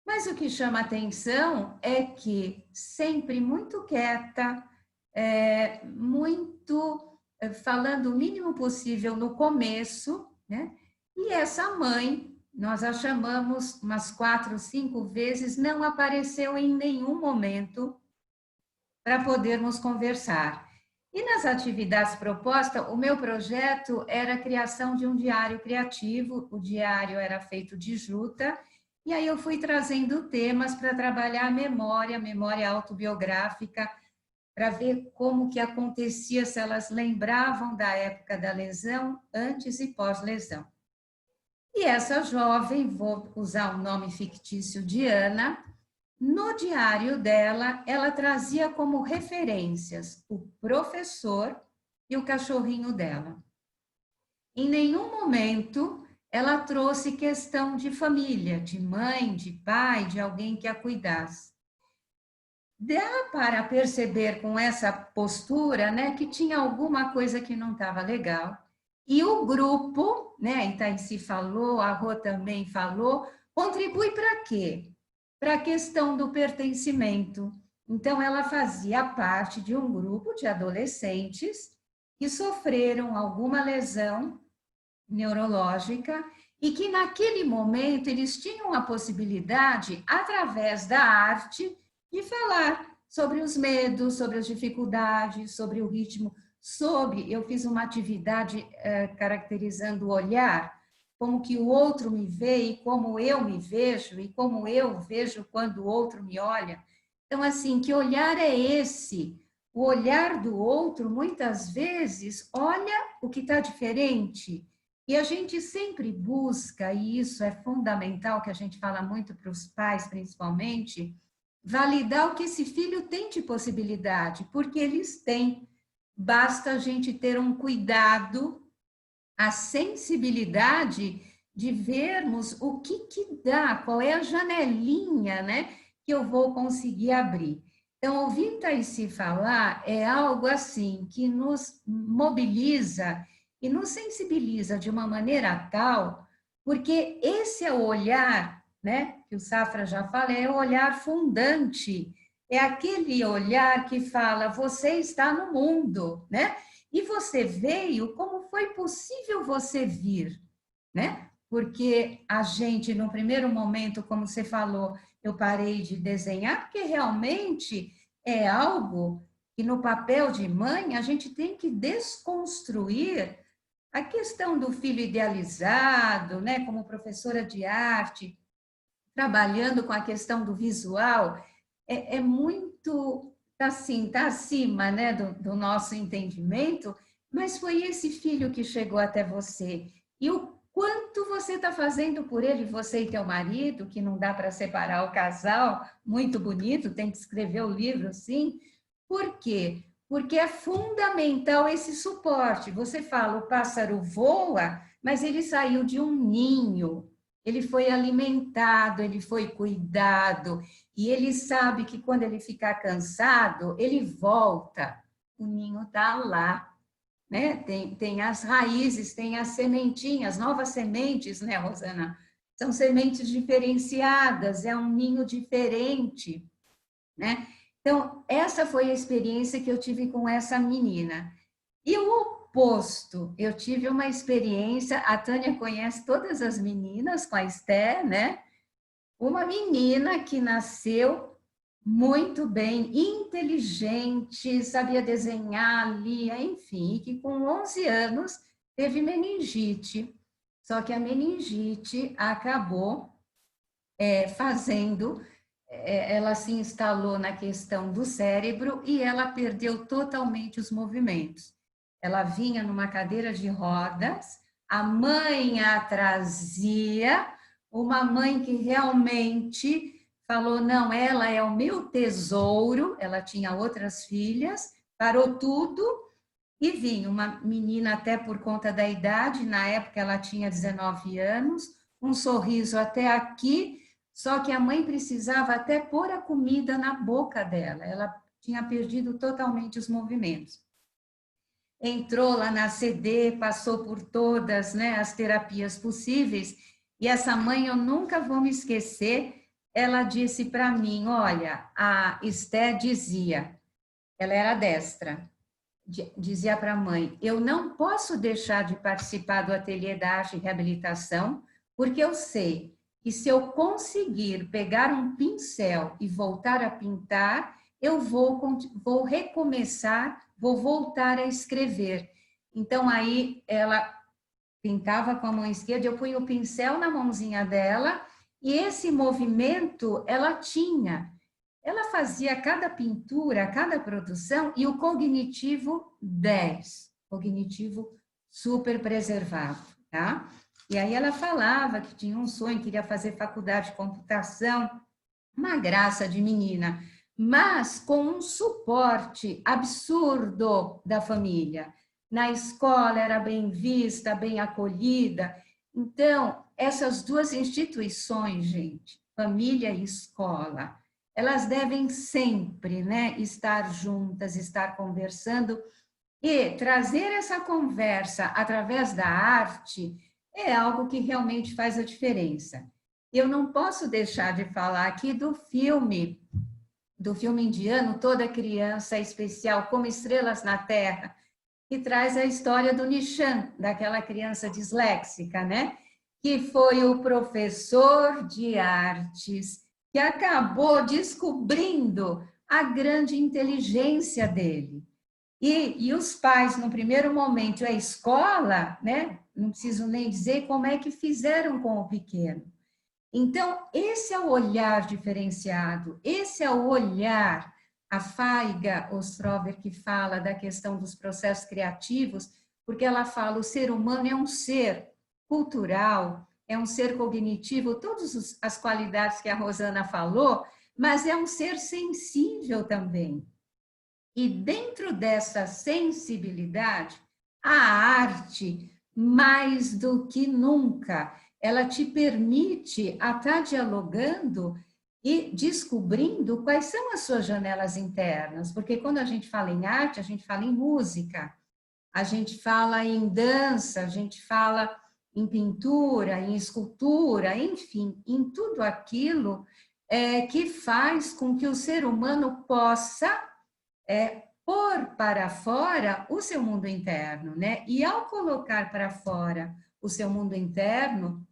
Mas o que chama atenção é que sempre muito quieta, falando o mínimo possível no começo, né? E essa mãe, nós a chamamos umas 4, 5 vezes, não apareceu em nenhum momento para podermos conversar. E nas atividades propostas, o meu projeto era a criação de um diário criativo, o diário era feito de juta, e aí eu fui trazendo temas para trabalhar a memória autobiográfica, para ver como que acontecia, se elas lembravam da época da lesão, antes e pós-lesão. E essa jovem, vou usar o nome fictício de Ana, no diário dela, ela trazia como referências o professor e o cachorrinho dela. Em nenhum momento ela trouxe questão de família, de mãe, de pai, de alguém que a cuidasse. Dá para perceber com essa postura, né, que tinha alguma coisa que não estava legal. E o grupo, né, a Itaici falou, a Rô também falou, contribui para quê? Para a questão do pertencimento. Então, ela fazia parte de um grupo de adolescentes que sofreram alguma lesão neurológica e que, naquele momento, eles tinham a possibilidade, através da arte, de falar sobre os medos, sobre as dificuldades, sobre o ritmo, eu fiz uma atividade caracterizando o olhar, como que o outro me vê e como eu me vejo, e como eu vejo quando o outro me olha. Então, assim, que olhar é esse? O olhar do outro, muitas vezes, olha o que está diferente. E a gente sempre busca, e isso é fundamental, que a gente fala muito para os pais, principalmente, validar o que esse filho tem de possibilidade, porque eles têm. Basta a gente ter um cuidado, a sensibilidade de vermos o que dá, qual é a janelinha, né, que eu vou conseguir abrir. Então, ouvir Itaici falar é algo assim que nos mobiliza e nos sensibiliza de uma maneira tal, porque esse é o olhar, né, que o Safra já fala, é o olhar fundante, é aquele olhar que fala, você está no mundo, né? E você veio, como foi possível você vir, né? Porque a gente, no primeiro momento, como você falou, eu parei de desenhar, porque realmente é algo que no papel de mãe a gente tem que desconstruir a questão do filho idealizado, né? Como professora de arte, trabalhando com a questão do visual, é muito, assim, tá acima, né, do nosso entendimento, mas foi esse filho que chegou até você. E o quanto você está fazendo por ele, você e teu marido, que não dá para separar o casal, muito bonito, tem que escrever o livro, sim. Por quê? Porque é fundamental esse suporte. Você fala, o pássaro voa, mas ele saiu de um ninho, ele foi alimentado, ele foi cuidado, e ele sabe que quando ele ficar cansado, ele volta. O ninho está lá, né? Tem as raízes, tem as sementinhas, novas sementes, né, Rosana? São sementes diferenciadas, é um ninho diferente, né? Então, essa foi a experiência que eu tive com essa menina. E o oposto, eu tive uma experiência, a Tânia conhece todas as meninas com a Esther, né? Uma menina que nasceu muito bem, inteligente, sabia desenhar, lia, enfim, e que com 11 anos teve meningite. Só que a meningite acabou ela se instalou na questão do cérebro e ela perdeu totalmente os movimentos. Ela vinha numa cadeira de rodas, a mãe a trazia, uma mãe que realmente falou, não, ela é o meu tesouro, ela tinha outras filhas, parou tudo e vinha uma menina até por conta da idade, na época ela tinha 19 anos, um sorriso até aqui, só que a mãe precisava até pôr a comida na boca dela, ela tinha perdido totalmente os movimentos. Entrou lá na CD, passou por todas, né, as terapias possíveis, e essa mãe, eu nunca vou me esquecer, ela disse para mim, olha, a Esther dizia, ela era destra, dizia para a mãe, eu não posso deixar de participar do ateliê da arte e reabilitação, porque eu sei que se eu conseguir pegar um pincel e voltar a pintar, eu vou recomeçar, vou voltar a escrever. Então, aí ela pintava com a mão esquerda, eu punha o pincel na mãozinha dela, e esse movimento ela tinha. Ela fazia cada pintura, cada produção, e o cognitivo 10, cognitivo super preservado, tá? E aí ela falava que tinha um sonho, queria fazer faculdade de computação, uma graça de menina, mas com um suporte absurdo da família. Na escola era bem vista, bem acolhida. Então, essas duas instituições, gente, família e escola, elas devem sempre, né, estar juntas, estar conversando, E trazer essa conversa através da arte é algo que realmente faz a diferença. Eu não posso deixar de falar aqui do filme indiano, Toda Criança é Especial, como Estrelas na Terra, que traz a história do Nishan, daquela criança disléxica, né? Que foi o professor de artes que acabou descobrindo a grande inteligência dele. E os pais, no primeiro momento, a escola, né? Não preciso nem dizer como é que fizeram com o pequeno. Então, esse é o olhar diferenciado, esse é o olhar, a Faiga Ostrover que fala da questão dos processos criativos, porque ela fala o ser humano é um ser cultural, é um ser cognitivo, todas as qualidades que a Rosana falou, mas é um ser sensível também. E dentro dessa sensibilidade, a arte, mais do que nunca, ela te permite estar dialogando e descobrindo quais são as suas janelas internas, porque quando a gente fala em arte, a gente fala em música, a gente fala em dança, a gente fala em pintura, em escultura, enfim, em tudo aquilo que faz com que o ser humano possa pôr para fora o seu mundo interno, né? E ao colocar para fora o seu mundo interno,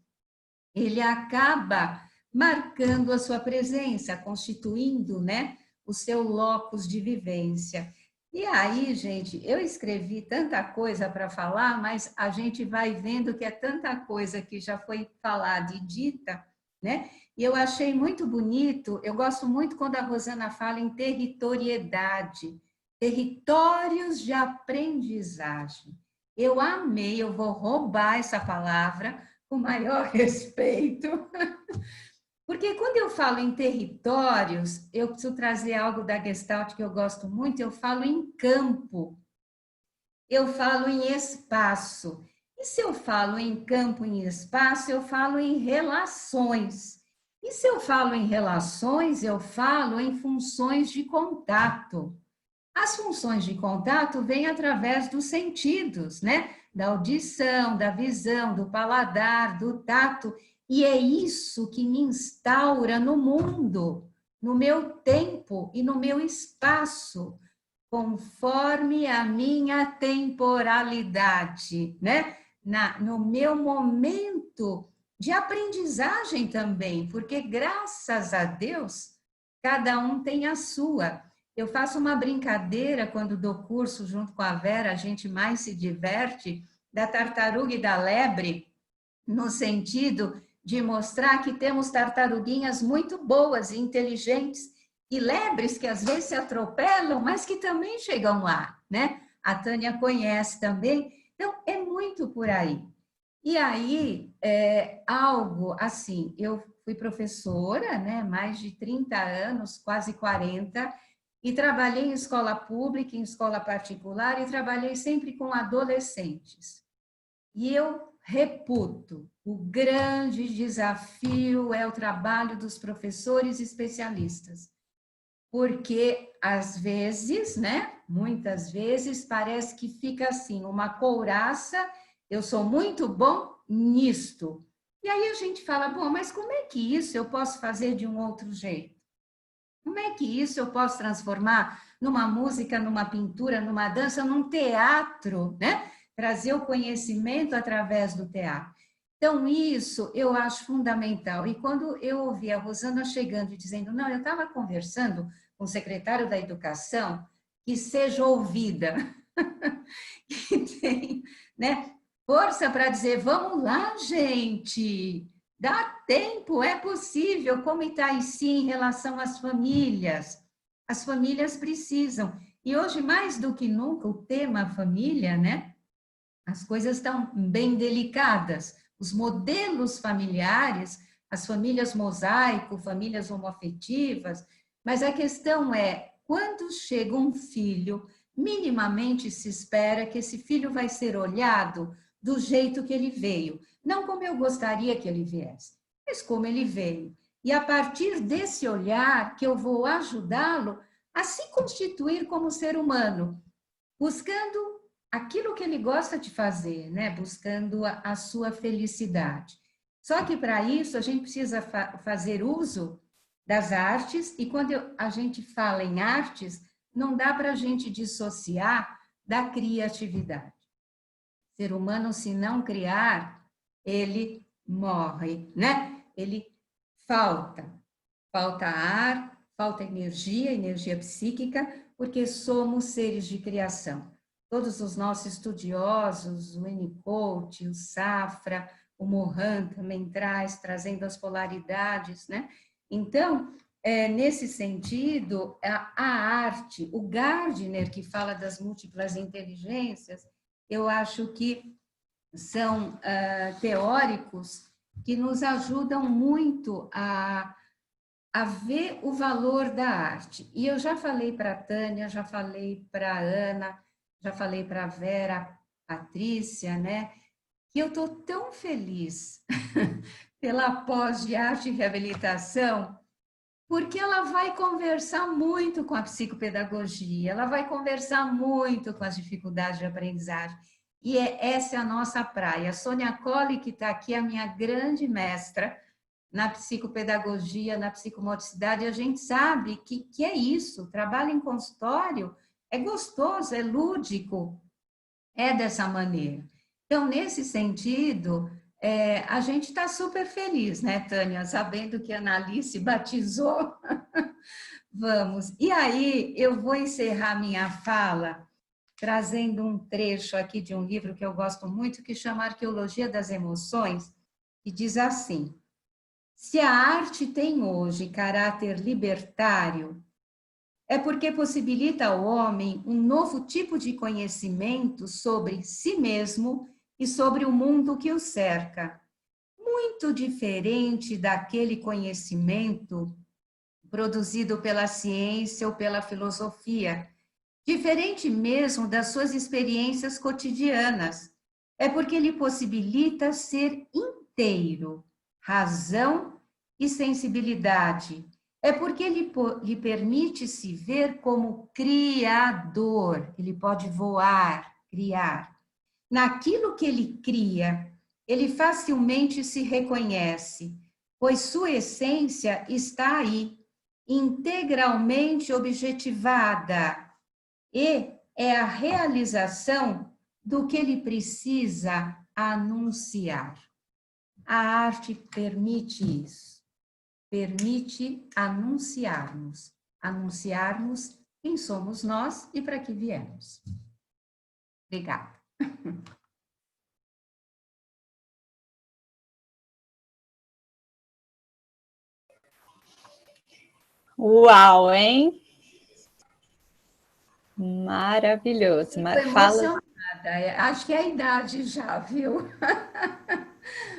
ele acaba marcando a sua presença, constituindo, né, o seu locus de vivência. E aí, gente, eu escrevi tanta coisa para falar, mas a gente vai vendo que é tanta coisa que já foi falada e dita, né? E eu achei muito bonito, eu gosto muito quando a Rosana fala em territoriedade, territórios de aprendizagem. Eu amei, eu vou roubar essa palavra com o maior respeito, porque quando eu falo em territórios, eu preciso trazer algo da Gestalt que eu gosto muito, eu falo em campo, eu falo em espaço. E se eu falo em campo, em espaço, eu falo em relações. E se eu falo em relações, eu falo em funções de contato. As funções de contato vêm através dos sentidos, né? Da audição, da visão, do paladar, do tato. E é isso que me instaura no mundo, no meu tempo e no meu espaço, conforme a minha temporalidade, né? No meu momento de aprendizagem também, porque graças a Deus, cada um tem a sua. Eu faço uma brincadeira quando dou curso junto com a Vera, a gente mais se diverte, da tartaruga e da lebre, no sentido de mostrar que temos tartaruguinhas muito boas e inteligentes, e lebres que às vezes se atropelam, mas que também chegam lá, né? A Tânia conhece também, então é muito por aí. E aí, algo assim, eu fui professora, né? Mais de 30 anos, quase 40, e trabalhei em escola pública, em escola particular, e trabalhei sempre com adolescentes. E eu reputo, o grande desafio é o trabalho dos professores especialistas. Porque, às vezes, né, muitas vezes, parece que fica assim, uma couraça, eu sou muito bom nisto. E aí a gente fala, bom, mas como é que isso eu posso fazer de um outro jeito? Como é que isso eu posso transformar numa música, numa pintura, numa dança, num teatro, né? Trazer o conhecimento através do teatro. Então, isso eu acho fundamental. E quando eu ouvi a Rosana chegando e dizendo, não, eu estava conversando com o secretário da Educação, que seja ouvida, que tem, né, força para dizer, vamos lá, gente, dá tempo, é possível, como Itaici em relação às famílias. As famílias precisam. E hoje, mais do que nunca, o tema família, né? As coisas estão bem delicadas. Os modelos familiares, as famílias mosaico, famílias homoafetivas, mas a questão é, quando chega um filho, minimamente se espera que esse filho vai ser olhado do jeito que ele veio. Não como eu gostaria que ele viesse, mas como ele veio. E a partir desse olhar que eu vou ajudá-lo a se constituir como ser humano, buscando aquilo que ele gosta de fazer, né? Buscando a sua felicidade. Só que para isso a gente precisa fazer uso das artes, e quando a gente fala em artes, não dá para a gente dissociar da criatividade. O ser humano, se não criar, ele morre, né? Ele falta ar, falta energia psíquica, porque somos seres de criação. Todos os nossos estudiosos, o Winnicott, o Safra, o Morin também trazendo as polaridades, né? Então, nesse sentido, a arte, o Gardner, que fala das múltiplas inteligências, eu acho que são teóricos que nos ajudam muito a ver o valor da arte. E eu já falei para a Tânia, já falei para a Ana, já falei para a Vera, Patrícia, né? Que eu estou tão feliz pela pós de arte e reabilitação, porque ela vai conversar muito com a psicopedagogia, ela vai conversar muito com as dificuldades de aprendizagem. E essa é a nossa praia. A Sônia Colli, que está aqui, é a minha grande mestra na psicopedagogia, na psicomotricidade, a gente sabe que é isso. Trabalho em consultório é gostoso, é lúdico, é dessa maneira. Então, nesse sentido, a gente está super feliz, né, Tânia? Sabendo que a Analice batizou. Vamos. E aí, eu vou encerrar minha fala trazendo um trecho aqui de um livro que eu gosto muito, que chama Arqueologia das Emoções, e diz assim: se a arte tem hoje caráter libertário, é porque possibilita ao homem um novo tipo de conhecimento sobre si mesmo e sobre o mundo que o cerca, muito diferente daquele conhecimento produzido pela ciência ou pela filosofia, diferente mesmo das suas experiências cotidianas. É porque ele possibilita ser inteiro, razão e sensibilidade. É porque ele lhe permite se ver como criador. Ele pode voar, criar. Naquilo que ele cria, ele facilmente se reconhece, pois sua essência está aí, integralmente objetivada, e é a realização do que ele precisa anunciar. A arte permite isso, permite anunciarmos quem somos nós e para que viemos. Obrigada.
Uau, hein? Maravilhoso.
Estou
Fala.
emocionada, acho que é a idade já, viu?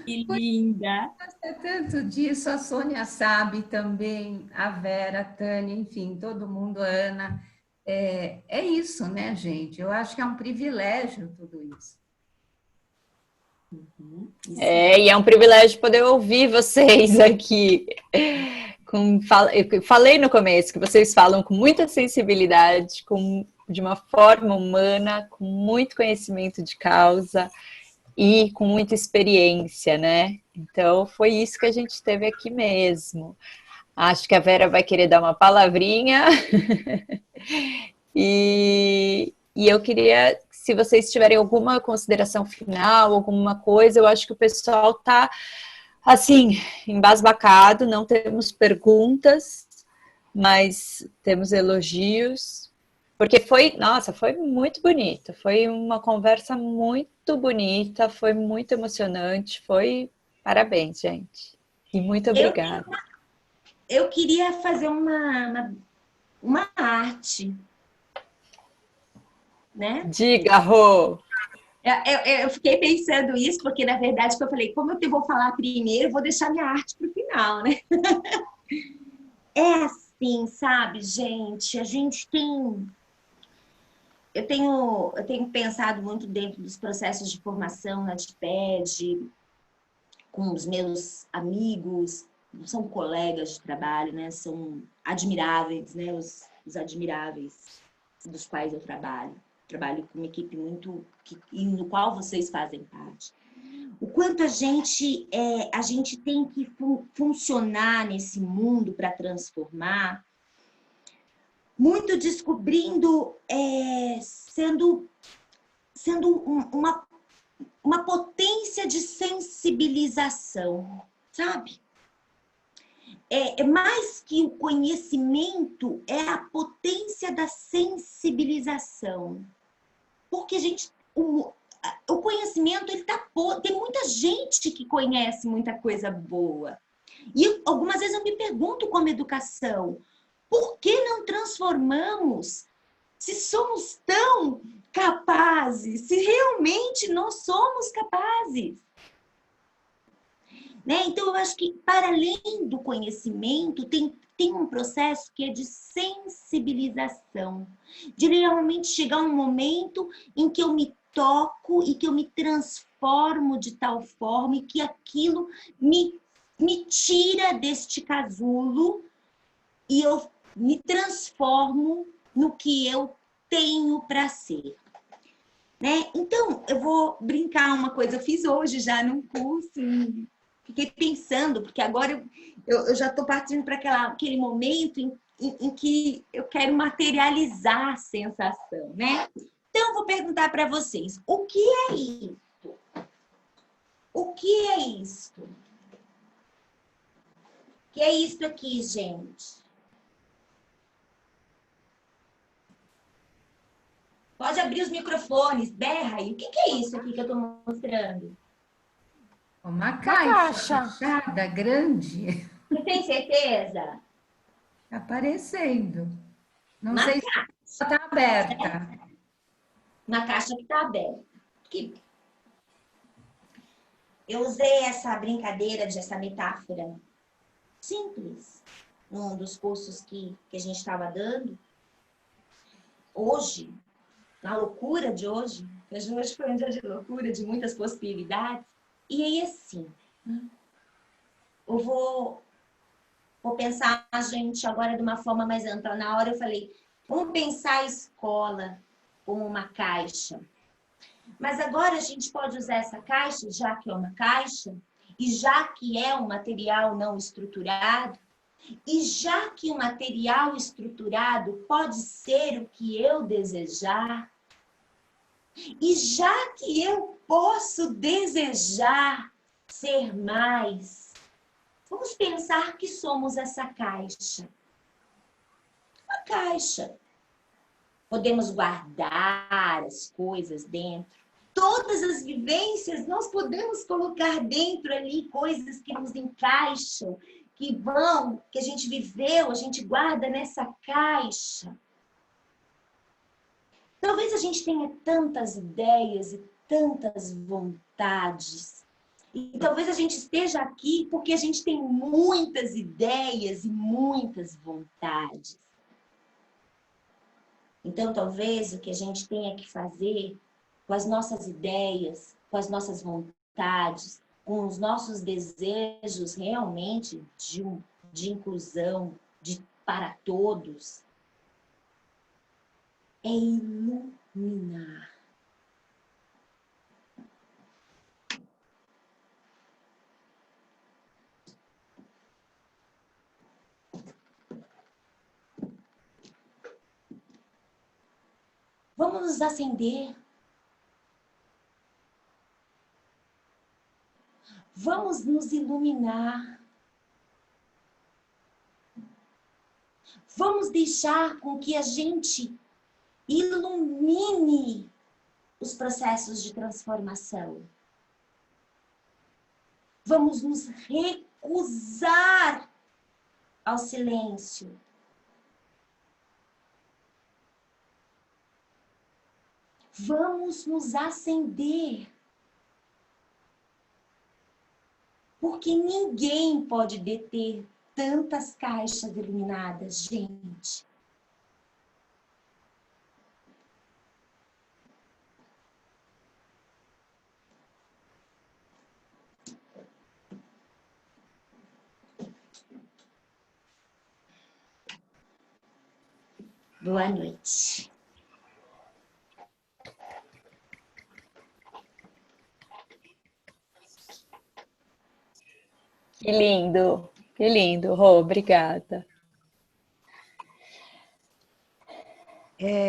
Que linda!
É tanto disso, a Sônia sabe também, a Vera, a Tânia, enfim, todo mundo, a Ana. É isso, né, gente? Eu acho que é um privilégio tudo isso.
E é um privilégio poder ouvir vocês aqui. Eu falei no começo que vocês falam com muita sensibilidade, de uma forma humana, com muito conhecimento de causa e com muita experiência, né? Então, foi isso que a gente teve aqui mesmo. Acho que a Vera vai querer dar uma palavrinha. E eu queria, se vocês tiverem alguma consideração final, alguma coisa, eu acho que o pessoal está, assim, embasbacado, não temos perguntas, mas temos elogios, porque foi muito bonito, foi uma conversa muito bonita, foi muito emocionante, parabéns, gente, e muito obrigada.
Eu queria fazer uma arte, né?
Diga, Rô!
Eu fiquei pensando isso, porque na verdade que eu falei, como eu vou falar primeiro, eu vou deixar minha arte para o final, né? É assim, sabe, gente? Eu tenho pensado muito dentro dos processos de formação na DPED, com os meus amigos, são colegas de trabalho, né? São admiráveis, né? Os admiráveis dos quais eu trabalho. trabalho com uma equipe no qual vocês fazem parte. O quanto a gente tem que funcionar nesse mundo para transformar, muito descobrindo, sendo uma potência de sensibilização, sabe? Mais que o conhecimento, é a potência da sensibilização. Porque, gente, o conhecimento, tem muita gente que conhece muita coisa boa. E algumas vezes eu me pergunto como educação, por que não transformamos? Se somos tão capazes, se realmente nós somos capazes. Né? Então, eu acho que, para além do conhecimento, tem um processo que é de sensibilização, de realmente chegar um momento em que eu me toco e que eu me transformo de tal forma e que aquilo me tira deste casulo e eu me transformo no que eu tenho para ser. Né? Então, eu vou brincar uma coisa, eu fiz hoje já num curso, fiquei pensando, porque agora eu já estou partindo para aquele momento em que eu quero materializar a sensação, né? Então, eu vou perguntar para vocês, o que é isso? O que é isto? O que é isso aqui, gente? Pode abrir os microfones, berra aí. O que é isso aqui que eu estou mostrando?
Uma caixa fechada, grande,
Você tem certeza?
aparecendo. Não
Uma
sei se ela está aberta.
Uma caixa que está aberta. Eu usei essa brincadeira, essa metáfora simples num dos cursos que a gente estava dando. Hoje, na loucura de hoje foi um dia de loucura, de muitas possibilidades. E aí, assim, eu vou pensar a gente agora de uma forma mais ampla. Na hora eu falei, vamos pensar a escola como uma caixa. Mas agora a gente pode usar essa caixa, já que é uma caixa, e já que é um material não estruturado, e já que o material estruturado pode ser o que eu desejar, e já que eu posso desejar ser mais, vamos pensar que somos essa caixa. Uma caixa. Podemos guardar as coisas dentro. Todas as vivências nós podemos colocar dentro ali coisas que nos encaixam, que a gente viveu, a gente guarda nessa caixa. Talvez a gente tenha tantas ideias e tantas vontades. E talvez a gente esteja aqui porque a gente tem muitas ideias e muitas vontades. Então, talvez o que a gente tenha que fazer com as nossas ideias, com as nossas vontades, com os nossos desejos realmente de inclusão, para todos, é iluminar. Vamos nos acender. Vamos nos iluminar. Vamos deixar com que a gente ilumine os processos de transformação. Vamos nos recusar ao silêncio. Vamos nos acender. Porque ninguém pode deter tantas caixas iluminadas, gente. Boa noite.
Que lindo, Rô, obrigada.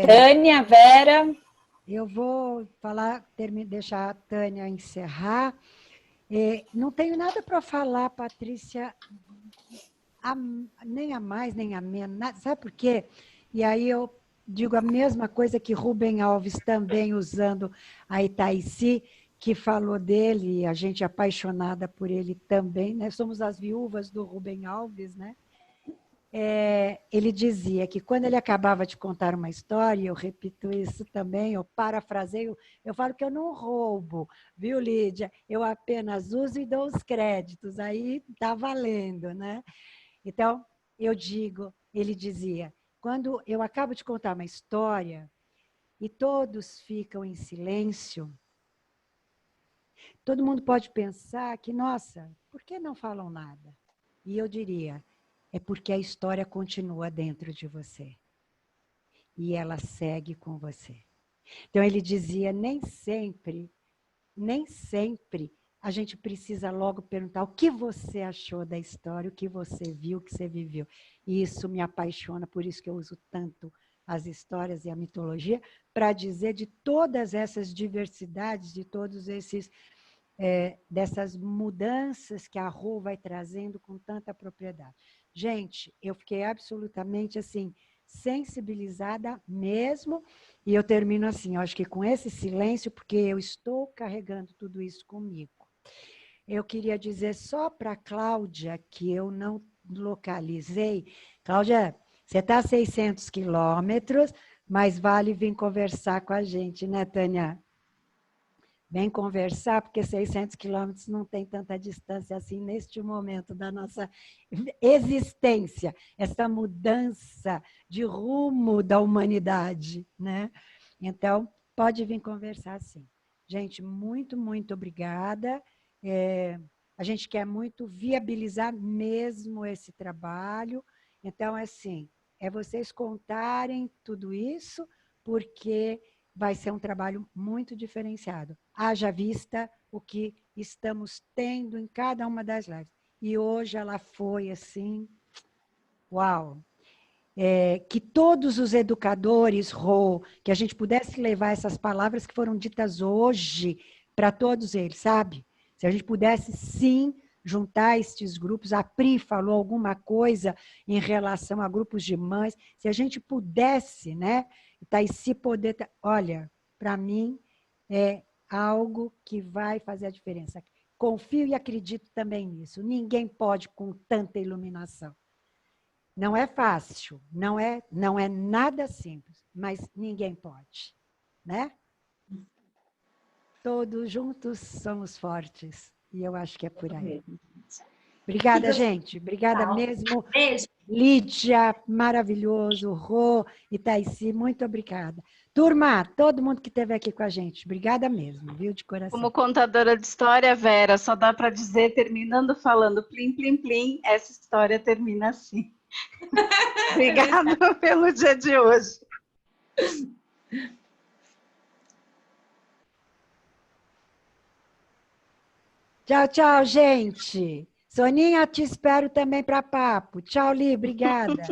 Tânia, Vera.
Eu vou falar, deixar a Tânia encerrar. Não tenho nada para falar, Patrícia, nem a mais, nem a menos. Sabe por quê? E aí eu digo a mesma coisa que Rubem Alves, também usando a Itaici, que falou dele, a gente é apaixonada por ele também, né? Somos as viúvas do Rubem Alves, né? Ele dizia que quando ele acabava de contar uma história, eu repito isso também, eu parafraseio, eu falo que eu não roubo, viu, Lídia? Eu apenas uso e dou os créditos, aí está valendo, né? Então, eu digo, ele dizia, quando eu acabo de contar uma história e todos ficam em silêncio, todo mundo pode pensar que, nossa, por que não falam nada? E eu diria, é porque a história continua dentro de você. E ela segue com você. Então, ele dizia, nem sempre a gente precisa logo perguntar o que você achou da história, o que você viu, o que você viveu. E isso me apaixona, por isso que eu uso tanto as histórias e a mitologia, para dizer de todas essas diversidades, de todos esses dessas mudanças que a Rô vai trazendo com tanta propriedade. Gente, eu fiquei absolutamente assim, sensibilizada mesmo, e eu termino assim, eu acho que com esse silêncio, porque eu estou carregando tudo isso comigo. Eu queria dizer só para a Cláudia, que eu não localizei. Cláudia, você está a 600 quilômetros, mas vale vir conversar com a gente, né, Tânia? Vem conversar, porque 600 quilômetros não tem tanta distância assim neste momento da nossa existência, essa mudança de rumo da humanidade, né? Então, pode vir conversar sim. Gente, muito, muito obrigada. A gente quer muito viabilizar mesmo esse trabalho. Então, assim, é vocês contarem tudo isso, porque vai ser um trabalho muito diferenciado. Haja vista o que estamos tendo em cada uma das lives. E hoje ela foi assim, uau! Que todos os educadores, Rô, que a gente pudesse levar essas palavras que foram ditas hoje para todos eles, sabe? Se a gente pudesse, sim, juntar estes grupos, a Pri falou alguma coisa em relação a grupos de mães, se a gente pudesse, né? Se poder, olha, para mim é algo que vai fazer a diferença. Confio e acredito também nisso. Ninguém pode com tanta iluminação. Não é fácil, não é nada simples, mas ninguém pode, né? Todos juntos somos fortes, e eu acho que é por aí. Obrigada, gente. Obrigada mesmo.
Beijo.
Lídia, maravilhoso. Rô, Itaici, muito obrigada. Turma, todo mundo que esteve aqui com a gente, obrigada mesmo, viu, de coração.
Como contadora de história, Vera, só dá para dizer, terminando falando plim, plim, plim, essa história termina assim. Obrigada pelo dia de hoje.
Tchau, tchau, gente. Soninha, te espero também para papo. Tchau, Li, obrigada.